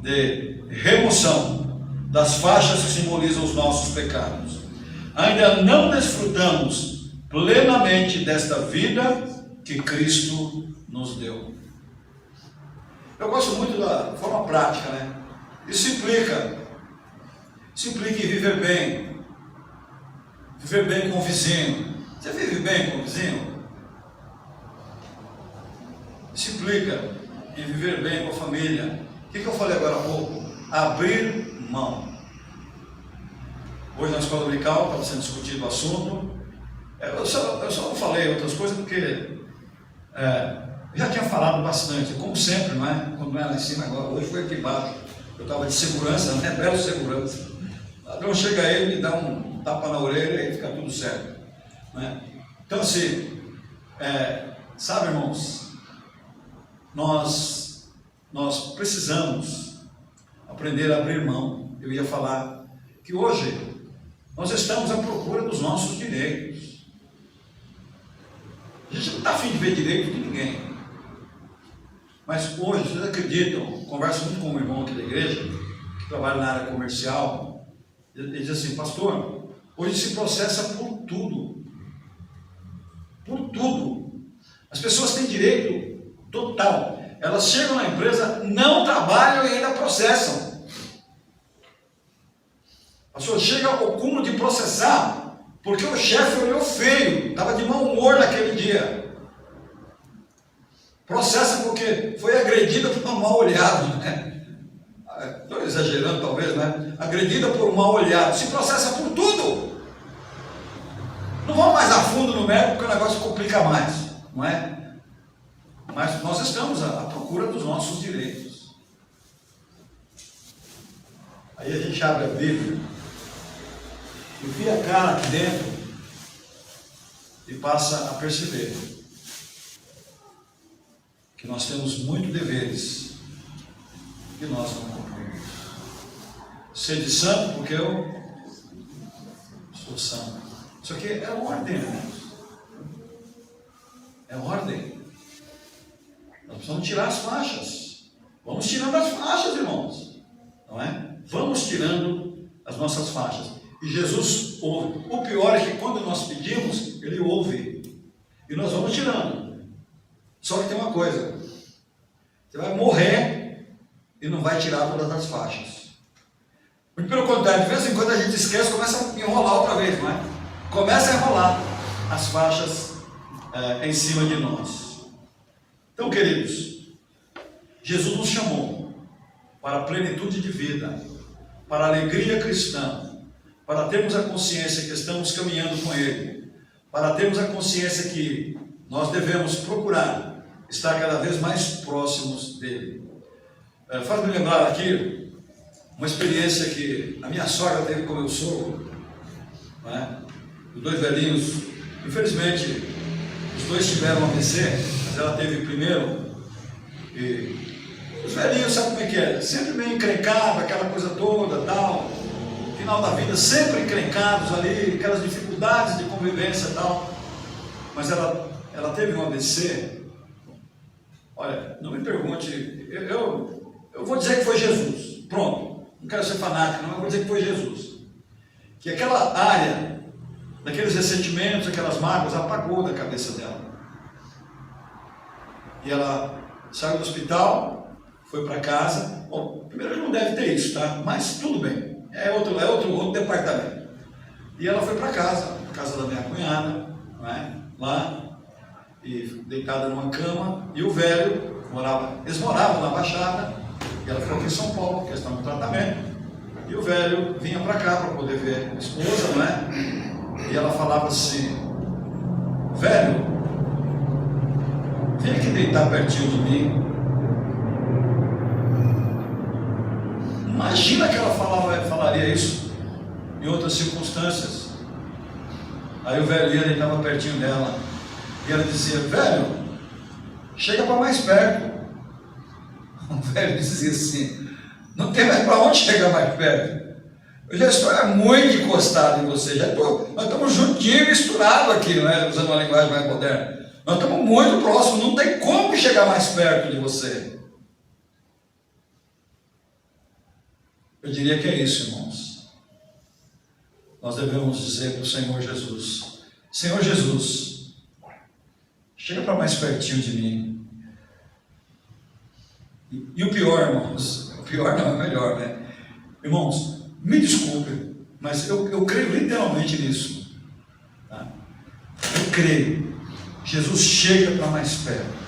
de remoção das faixas que simbolizam os nossos pecados. Ainda não desfrutamos plenamente desta vida que Cristo nos deu. Eu gosto muito da forma prática, né? Isso implica em viver bem com o vizinho. Você vive bem com o vizinho? Isso implica em viver bem com a família. O que eu falei agora há pouco? Abrir mão. Hoje na escola dominical estava sendo discutido o assunto. Eu só não falei outras coisas porque já tinha falado bastante, como sempre, não é? Quando não é lá em cima agora, hoje foi aqui embaixo. Eu estava de segurança, né? Belo segurança. O ladrão chega aí, me dá um tapa na orelha e fica tudo certo. Né? Então assim, sabe, irmãos, nós precisamos aprender a abrir mão. Eu ia falar que hoje nós estamos à procura dos nossos direitos. A gente não está afim de ver direito de ninguém. Mas hoje, vocês acreditam, converso muito com um irmão aqui da igreja, que trabalha na área comercial, ele diz assim: pastor, hoje se processa por tudo. Por tudo. As pessoas têm direito total. Elas chegam na empresa, não trabalham e ainda processam. Pastor, chega ao cúmulo de processar, porque o chefe olhou feio, estava de mau humor naquele dia. Processa porque foi agredida por um mal olhado, né? Estou exagerando talvez, né? Agredida por um mal olhado. Se processa por tudo. Não vamos mais a fundo no mérito, porque o negócio complica mais, não é? Mas nós estamos à procura dos nossos direitos. Aí a gente abre a Bíblia, enfia a cara aqui dentro e passa a perceber que nós temos muitos deveres que nós não cumprimos. Sede santo, porque eu sou santo. Isso aqui é ordem, irmãos. É ordem. Nós precisamos tirar as faixas. Vamos tirando as faixas, irmãos. Não é? Vamos tirando as nossas faixas. E Jesus ouve. O pior é que quando nós pedimos, Ele ouve. E nós vamos tirando. Só que tem uma coisa: você vai morrer e não vai tirar todas as faixas. Muito pelo contrário, de vez em quando a gente esquece, começa a enrolar outra vez, não é? Começa a enrolar as faixas em cima de nós. Então, queridos, Jesus nos chamou para a plenitude de vida, para a alegria cristã, para termos a consciência que estamos caminhando com Ele, para termos a consciência que nós devemos procurar estar cada vez mais próximos dele. Faz-me lembrar aqui uma experiência que a minha sogra teve com meu sogro, né? Os dois velhinhos, infelizmente, os dois tiveram AVC, mas ela teve primeiro. E os velhinhos, sabe como é que é? Sempre meio encrencado, aquela coisa toda, tal. Final da vida, sempre encrencados ali, aquelas dificuldades de convivência e tal. Mas ela teve um AVC. Olha, não me pergunte, eu vou dizer que foi Jesus, pronto, não quero ser fanático, não, eu vou dizer que foi Jesus. Que aquela área, daqueles ressentimentos, aquelas mágoas, apagou da cabeça dela. E ela saiu do hospital, foi para casa. Bom, primeiro que não deve ter isso, tá? Mas tudo bem, é outro departamento. E ela foi para casa da minha cunhada, não é? Lá. E deitada numa cama, e o velho eles moravam na Baixada, e ela ficou aqui em São Paulo, questão de tratamento, e o velho vinha para cá para poder ver a esposa, não é? E ela falava assim: velho, vem aqui deitar pertinho de mim. Imagina que ela falaria isso em outras circunstâncias. Aí o velho ia, deitava pertinho dela. E ela dizia: velho, chega para mais perto. O velho dizia assim: não tem mais para onde chegar mais perto. Eu já estou muito encostado em você. Nós estamos juntinhos, misturados aqui, né? Usando uma linguagem mais moderna. Nós estamos muito próximos, não tem como chegar mais perto de você. Eu diria que é isso, irmãos. Nós devemos dizer para o Senhor Jesus: Senhor Jesus, chega para mais pertinho de mim. E o pior, irmãos, o pior não é melhor, né? Irmãos, me desculpe, mas eu creio literalmente nisso. Tá? Eu creio. Jesus chega para mais perto.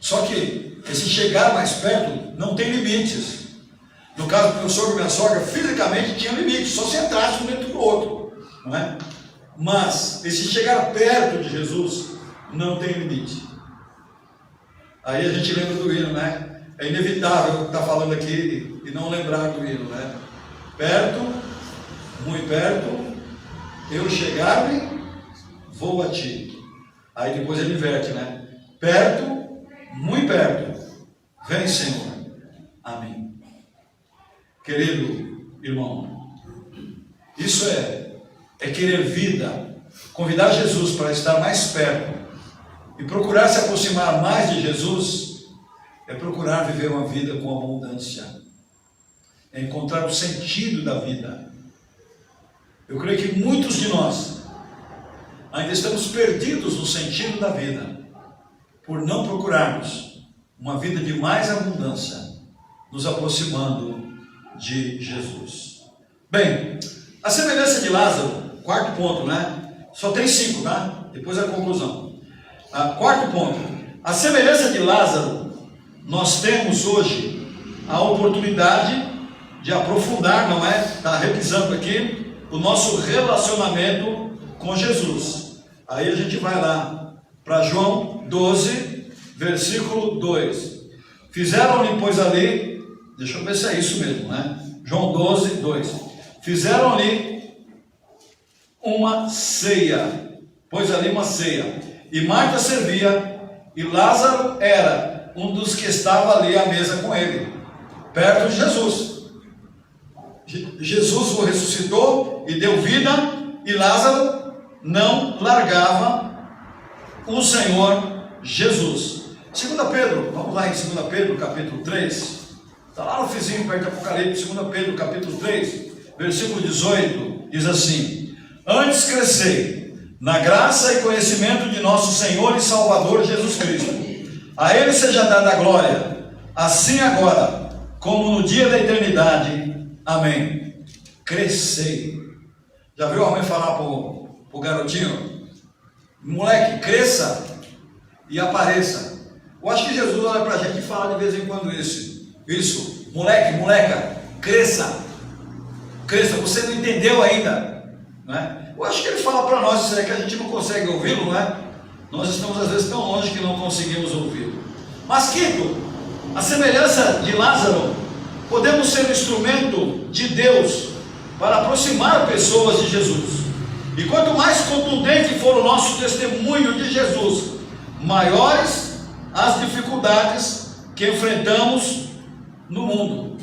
Só que esse chegar mais perto não tem limites. No caso do meu sogro e minha sogra, fisicamente tinha limites, só se entrasse um dentro do outro, não é? Mas esse chegar perto de Jesus não tem limite. Aí a gente lembra do hino, né? É inevitável estar falando aqui e não lembrar do hino, né? Perto, muito perto, eu chegar-me, vou a ti. Aí depois ele inverte, né? Perto, muito perto, vem Senhor, amém. Querido irmão, isso é querer vida, convidar Jesus para estar mais perto e procurar se aproximar mais de Jesus, é procurar viver uma vida com abundância, é encontrar o sentido da vida. Eu creio que muitos de nós ainda estamos perdidos no sentido da vida, por não procurarmos uma vida de mais abundância, nos aproximando de Jesus. Bem, a semelhança de Lázaro, quarto ponto, né? Só tem 5, tá? Depois a conclusão. Quarto ponto, a semelhança de Lázaro, nós temos hoje a oportunidade de aprofundar, não é? Está revisando aqui o nosso relacionamento com Jesus. Aí a gente vai lá para João 12, versículo 2. Fizeram-lhe, pois, ali, deixa eu ver se é isso mesmo, né? João 12, 2. Fizeram-lhe uma ceia, pois ali uma ceia. E Marta servia, e Lázaro era um dos que estava ali à mesa com ele, perto de Jesus. Jesus o ressuscitou e deu vida, e Lázaro não largava o Senhor Jesus. 2 Pedro, vamos lá em 2 Pedro, capítulo 3, está lá no fizinho perto do Apocalipse. 2 Pedro, capítulo 3, versículo 18, diz assim: antes crescei na graça e conhecimento de nosso Senhor e Salvador Jesus Cristo. A Ele seja dada a glória, assim agora, como no dia da eternidade. Amém. Crescei. Já viu a mãe falar para o garotinho? Moleque, cresça e apareça. Eu acho que Jesus olha para a gente e fala de vez em quando isso. Moleque, moleca, cresça. Cresça. Você não entendeu ainda, né? Eu acho que ele fala para nós isso aí, que a gente não consegue ouvi-lo, né? Nós estamos às vezes tão longe que não conseguimos ouvi-lo. Mas quinto, a semelhança de Lázaro, podemos ser um instrumento de Deus para aproximar pessoas de Jesus. E quanto mais contundente for o nosso testemunho de Jesus, maiores as dificuldades que enfrentamos no mundo.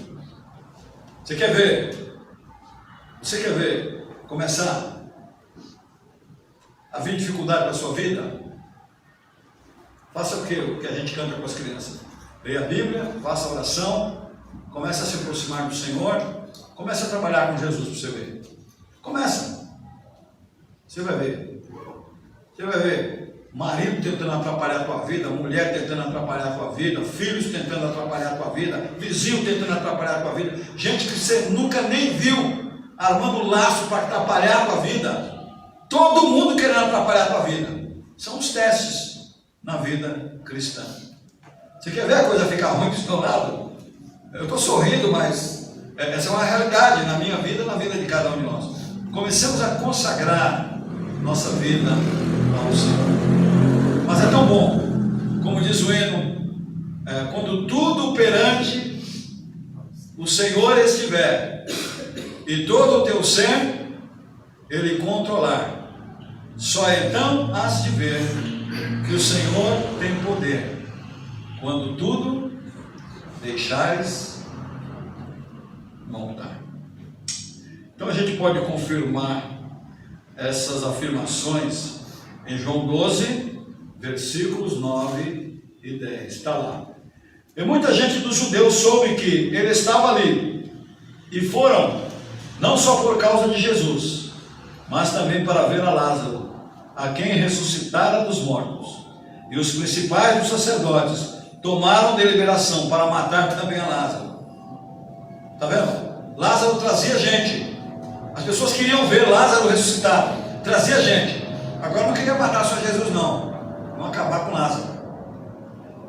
Você quer ver? Você quer ver começar a vir dificuldade na sua vida? Faça o que a gente canta com as crianças. Leia a Bíblia, faça a oração, comece a se aproximar do Senhor, comece a trabalhar com Jesus para você ver. Começa. Você vai ver. Você vai ver marido tentando atrapalhar a tua vida, mulher tentando atrapalhar a tua vida, filhos tentando atrapalhar a tua vida, vizinho tentando atrapalhar a tua vida, gente que você nunca nem viu armando laço para atrapalhar a tua vida. Todo mundo querendo atrapalhar a tua vida. São os testes na vida cristã. Você quer ver a coisa ficar ruim do seu lado? Eu estou sorrindo, mas essa é uma realidade na minha vida e na vida de cada um de nós. Comecemos a consagrar nossa vida ao Senhor. Mas é tão bom, como diz o hino, quando tudo perante o Senhor estiver, e todo o teu ser Ele controlar, só então has de ver que o Senhor tem poder, quando tudo deixares montar. Então a gente pode confirmar essas afirmações em João 12, versículos 9 e 10. Está lá. E muita gente dos judeus soube que ele estava ali, e foram, não só por causa de Jesus, mas também para ver a Lázaro, a quem ressuscitara dos mortos. E os principais dos sacerdotes tomaram deliberação para matar também a Lázaro. Está vendo? Lázaro trazia gente. As pessoas queriam ver Lázaro ressuscitado, trazia gente. Agora não queria matar só Jesus, não. Vão acabar com Lázaro.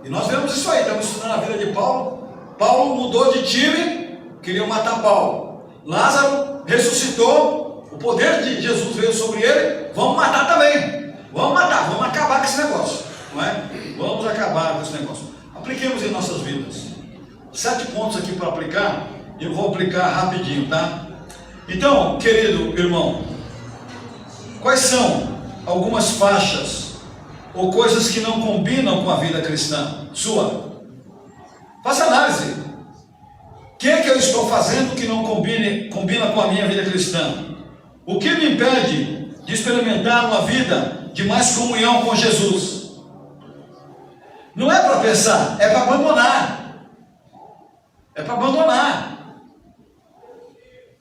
E nós vemos isso aí, estamos estudando a vida de Paulo. Paulo mudou de time, queriam matar Paulo. Lázaro ressuscitou, o poder de Jesus veio sobre ele. Vamos matar também. Vamos matar, vamos acabar com esse negócio, não é? Vamos acabar com esse negócio. Apliquemos em nossas vidas. 7 pontos aqui para aplicar, e eu vou aplicar rapidinho, tá? Então, querido irmão, quais são algumas faixas ou coisas que não combinam com a vida cristã sua? Faça análise. O que é que eu estou fazendo que não combina com a minha vida cristã? O que me impede de experimentar uma vida de mais comunhão com Jesus? Não é para pensar, é para abandonar. É para abandonar.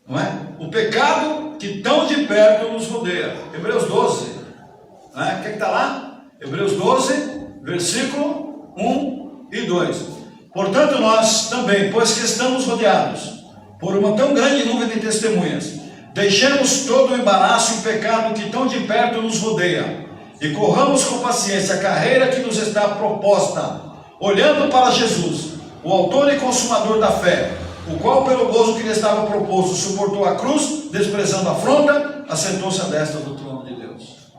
Não é? O pecado que tão de perto nos rodeia. Hebreus 12. Não é? O que está lá? Hebreus 12, versículo 1 e 2. Portanto, nós também, pois que estamos rodeados por uma tão grande nuvem de testemunhas, deixemos todo o embaraço e o pecado que tão de perto nos rodeia, e corramos com paciência a carreira que nos está proposta, olhando para Jesus, o autor e consumador da fé, o qual pelo gozo que lhe estava proposto suportou a cruz, desprezando a afronta, assentou-se à destra do trono de Deus.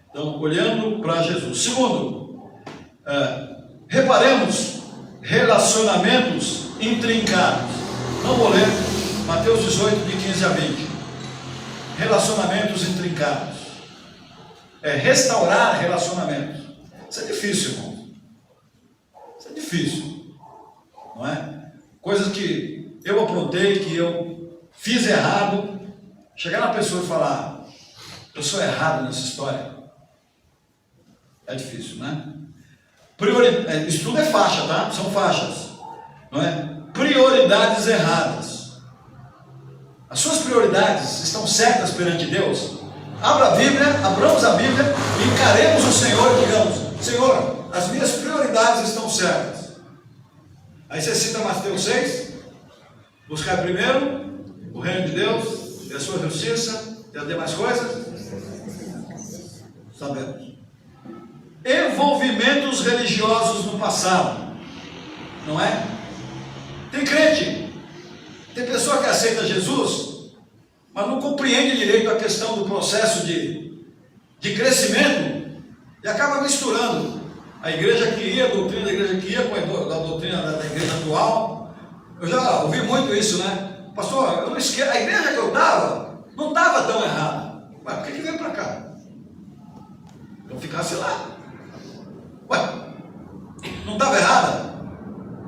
Então, olhando para Jesus. Segundo, reparemos relacionamentos intrincados. Não vou ler, Mateus 18, de 15 a 20. Relacionamentos intrincados. Restaurar relacionamentos. Isso é difícil, irmão. Isso é difícil. Não é? Coisas que eu aprontei, que eu fiz errado. Chegar na pessoa e falar, eu sou errado nessa história. É difícil, né? Isso tudo é faixa, tá? São faixas. Não é? Prioridades erradas. As suas prioridades estão certas perante Deus? Abra a Bíblia, abramos a Bíblia e encaremos o Senhor e digamos, Senhor, as minhas prioridades estão certas. Aí você cita Mateus 6, buscar primeiro o reino de Deus e a sua justiça e as demais coisas. Sabemos. Envolvimentos religiosos no passado, não é? Tem crente, tem pessoa que aceita Jesus, mas não compreende direito a questão do processo de crescimento e acaba misturando a igreja que ia, a doutrina da igreja que ia com a doutrina da igreja atual. Eu já ouvi muito isso, né? Pastor, eu não esqueço, a igreja que eu estava não estava tão errada. Ué, por que veio para cá? Eu ficasse lá. Ué, não estava errada?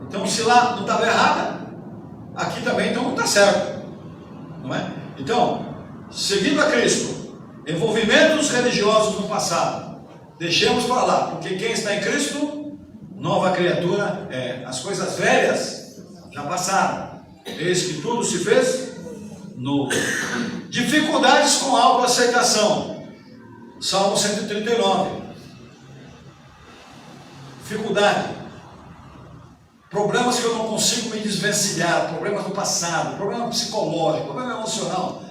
Então, se lá não estava errada, aqui também então não está certo, não é? Então, seguindo a Cristo, envolvimentos religiosos no passado, deixemos para lá, porque quem está em Cristo, nova criatura é. As coisas velhas já passaram, eis que tudo se fez novo. Dificuldades com a autoaceitação, Salmo 139. Dificuldade. Problemas que eu não consigo me desvencilhar, problemas do passado, problema psicológico, problema emocional.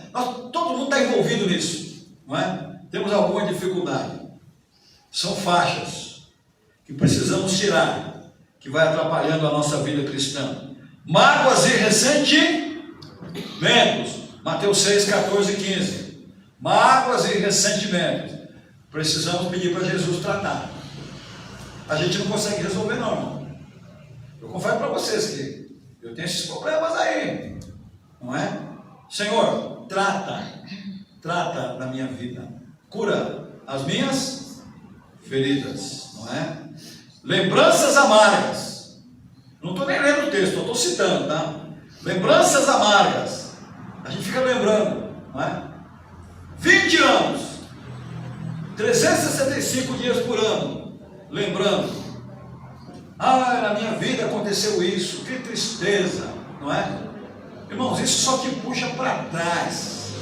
Todo mundo está envolvido nisso, não é? Temos alguma dificuldade. São faixas que precisamos tirar, que vai atrapalhando a nossa vida cristã. Mágoas e ressentimentos. Mateus 6, 14 e 15. Mágoas e ressentimentos. Precisamos pedir para Jesus tratar. A gente não consegue resolver, não, irmão. Eu confesso para vocês que eu tenho esses problemas aí, não é? Senhor, trata da minha vida, cura as minhas feridas, não é? Lembranças amargas, não estou nem lendo o texto, eu estou citando, tá? Lembranças amargas, a gente fica lembrando, não é? 20 anos, 365 dias por ano, lembrando. Ah, na minha vida aconteceu isso, que tristeza, não é? Irmãos, isso só te puxa para trás.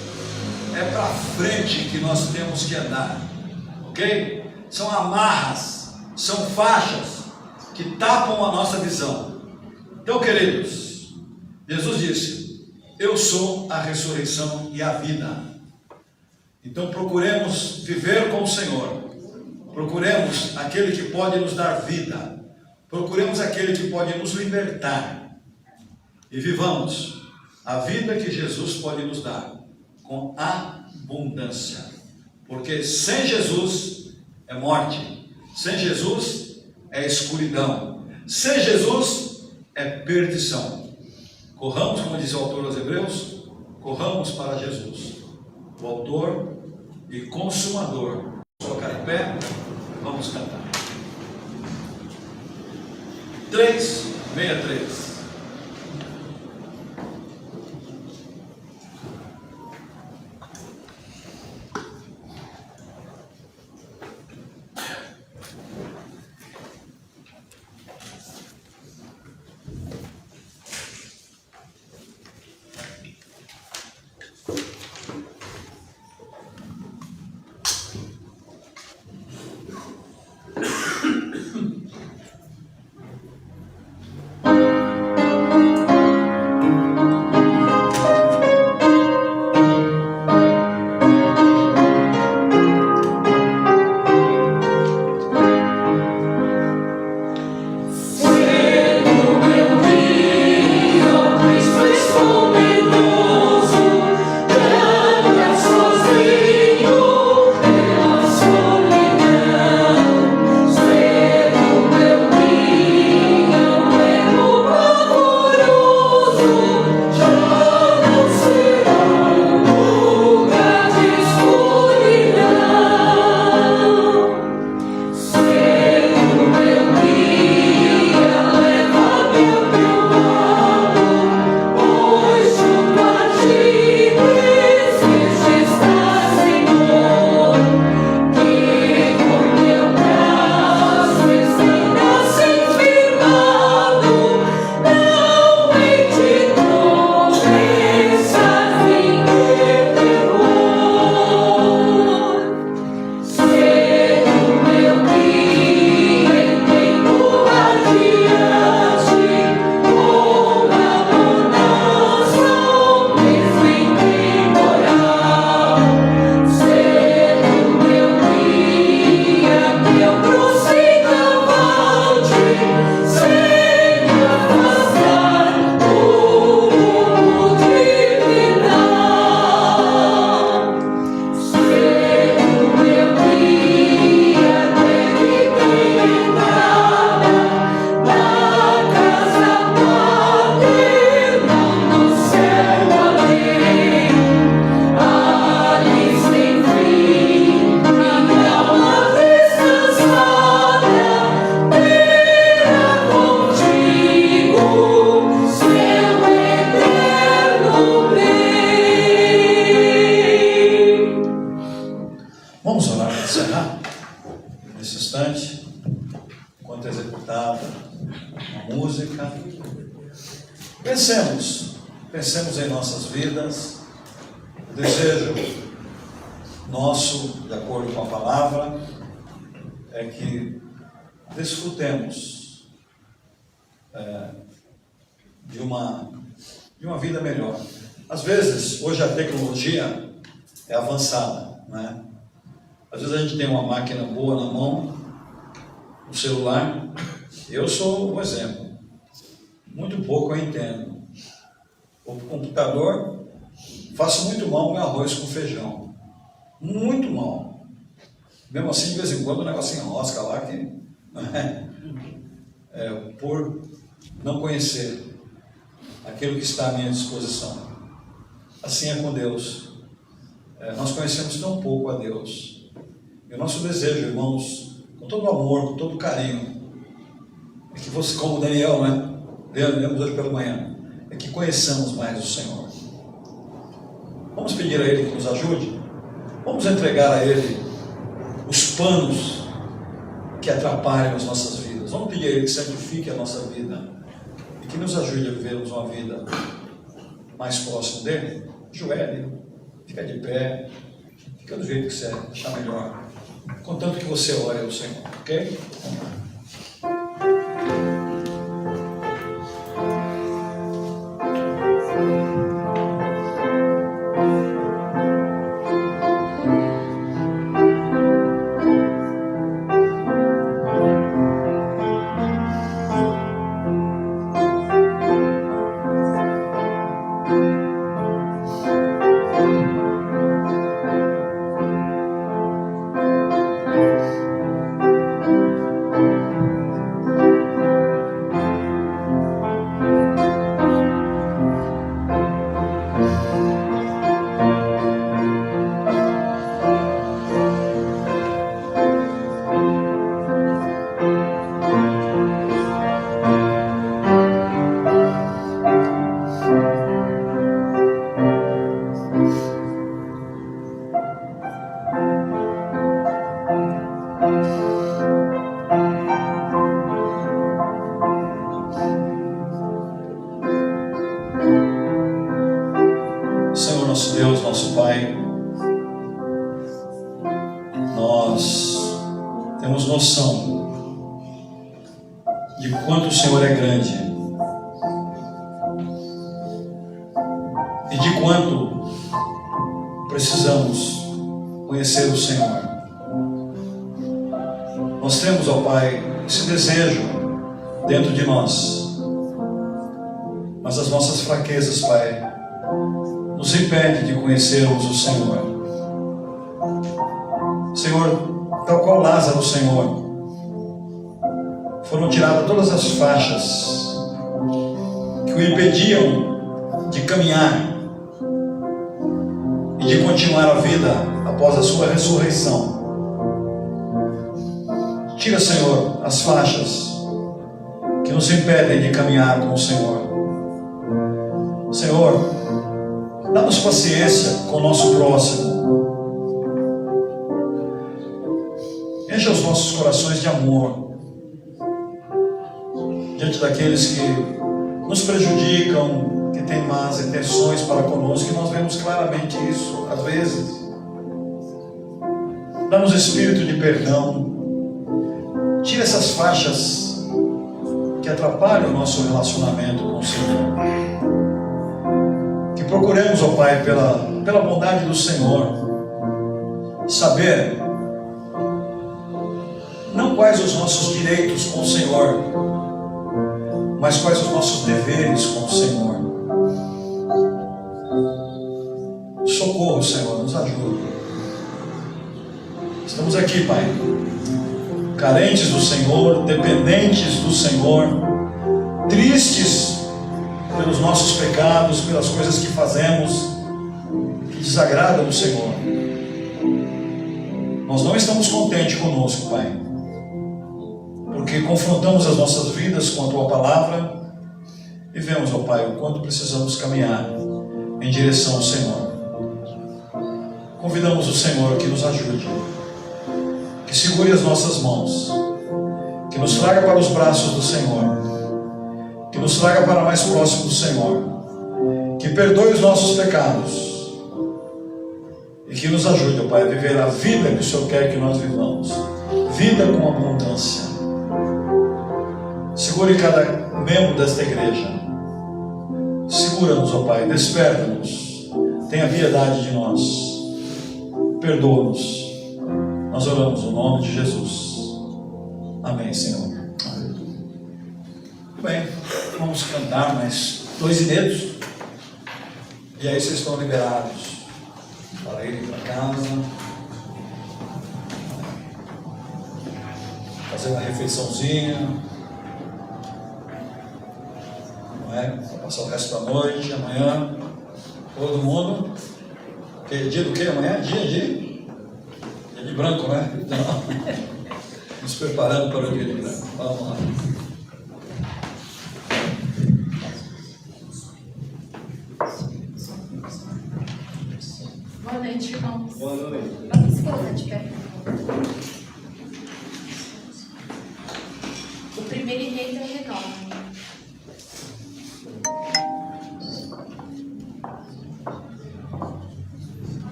é para frente que nós temos que andar, ok? São amarras, são faixas que tapam a nossa visão. Então, queridos, Jesus disse: eu sou a ressurreição e a vida. Então procuremos viver com o Senhor, procuremos aquele que pode nos dar vida, procuremos aquele que pode nos libertar, e vivamos a vida que Jesus pode nos dar, com abundância, porque sem Jesus é morte, sem Jesus é escuridão, sem Jesus é perdição. Corramos, como diz o autor aos Hebreus, corramos para Jesus, o autor e consumador. Vamos colocar em pé, vamos cantar. 363. Pensemos em nossas vidas. O desejo nosso, de acordo com a palavra, é que desfrutemos de uma vida melhor. Às vezes, hoje a tecnologia é avançada, né? Às vezes a gente tem uma máquina boa na mão, um celular. Eu sou um exemplo. Muito pouco eu entendo. O computador, faço muito mal meu arroz com feijão. Muito mal. Mesmo assim, de vez em quando, o negocinho enrosca lá, que por não conhecer aquilo que está à minha disposição. Assim é com Deus. Nós conhecemos tão pouco a Deus. E o nosso desejo, irmãos, com todo amor, com todo carinho, é que você, como Daniel, né? Lemos hoje pela manhã, é que conheçamos mais o Senhor. Vamos pedir a Ele que nos ajude. Vamos entregar a Ele os panos que atrapalham as nossas vidas. Vamos pedir a Ele que santifique a nossa vida e que nos ajude a vivermos uma vida mais próxima dEle. Joelhe, Fica de pé, fica do jeito que você achar melhor. Contanto que você ore ao Senhor, ok? Vamos lá. Senhor nosso Deus, nosso Pai, nós temos noção de quanto o Senhor é grande e de quanto precisamos conhecer o Senhor. Nós temos, ó Pai, esse desejo dentro de nós, mas as nossas fraquezas, Pai, nos impede de conhecermos o Senhor. Senhor, tal qual Lázaro, Senhor, foram tiradas todas as faixas que o impediam de caminhar e de continuar a vida após a sua ressurreição. Tira, Senhor, as faixas que nos impedem de caminhar com o Senhor. Senhor, dá-nos paciência com o nosso próximo. Encha os nossos corações de amor diante daqueles que nos prejudicam, que têm más intenções para conosco, e nós vemos claramente isso às vezes. Dá-nos espírito de perdão. Tira essas faixas que atrapalham o nosso relacionamento com o Senhor. Que procuremos, ó Pai, pela bondade do Senhor, saber não quais os nossos direitos com o Senhor, mas quais os nossos deveres com o Senhor. Socorro, Senhor, nos ajuda. Estamos aqui, Pai, carentes do Senhor, dependentes do Senhor, tristes pelos nossos pecados, pelas coisas que fazemos que desagradam o Senhor. Nós não estamos contentes conosco, Pai, porque confrontamos as nossas vidas com a Tua Palavra e vemos, ó Pai, o quanto precisamos caminhar em direção ao Senhor. Convidamos o Senhor que nos ajude, que segure as nossas mãos, que nos traga para os braços do Senhor, que nos traga para mais próximo do Senhor, que perdoe os nossos pecados e que nos ajude, ó Pai, a viver a vida que o Senhor quer que nós vivamos, vida com abundância. Segure cada membro desta igreja, segura-nos, ó Pai, desperta-nos, tenha piedade de nós, perdoa-nos. Nós oramos no nome de Jesus. Amém, Senhor. Muito bem, vamos cantar mais 2 hinetos. E aí vocês estão liberados para irem para casa, fazer uma refeiçãozinha, não é? Para passar o resto da noite, amanhã, todo mundo. Que dia do que amanhã? Dia de branco, né? Então, nos preparando para o dia de branco. Vamos lá. Boa noite, irmãos. Boa noite. Vamos se colocar de pé. O primeiro ineito é renova.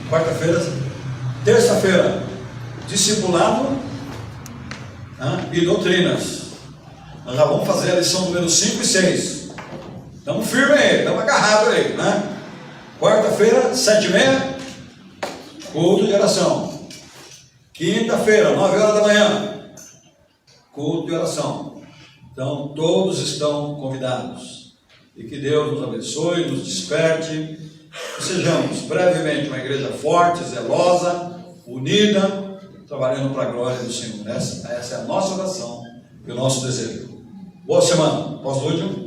quarta-feira, terça-feira, discipulado e doutrinas. Nós já vamos fazer a lição número 5 e 6. Estamos firmes aí, estamos agarrados aí, né? Quarta-feira, 7h30, culto de oração. Quinta-feira, 9h da manhã, culto de oração. Então, todos estão convidados. E que Deus nos abençoe, nos desperte, que sejamos brevemente uma igreja forte, zelosa, unida, trabalhando para a glória do Senhor. Essa é a nossa oração e o nosso desejo. Boa semana. Pós-lúdio.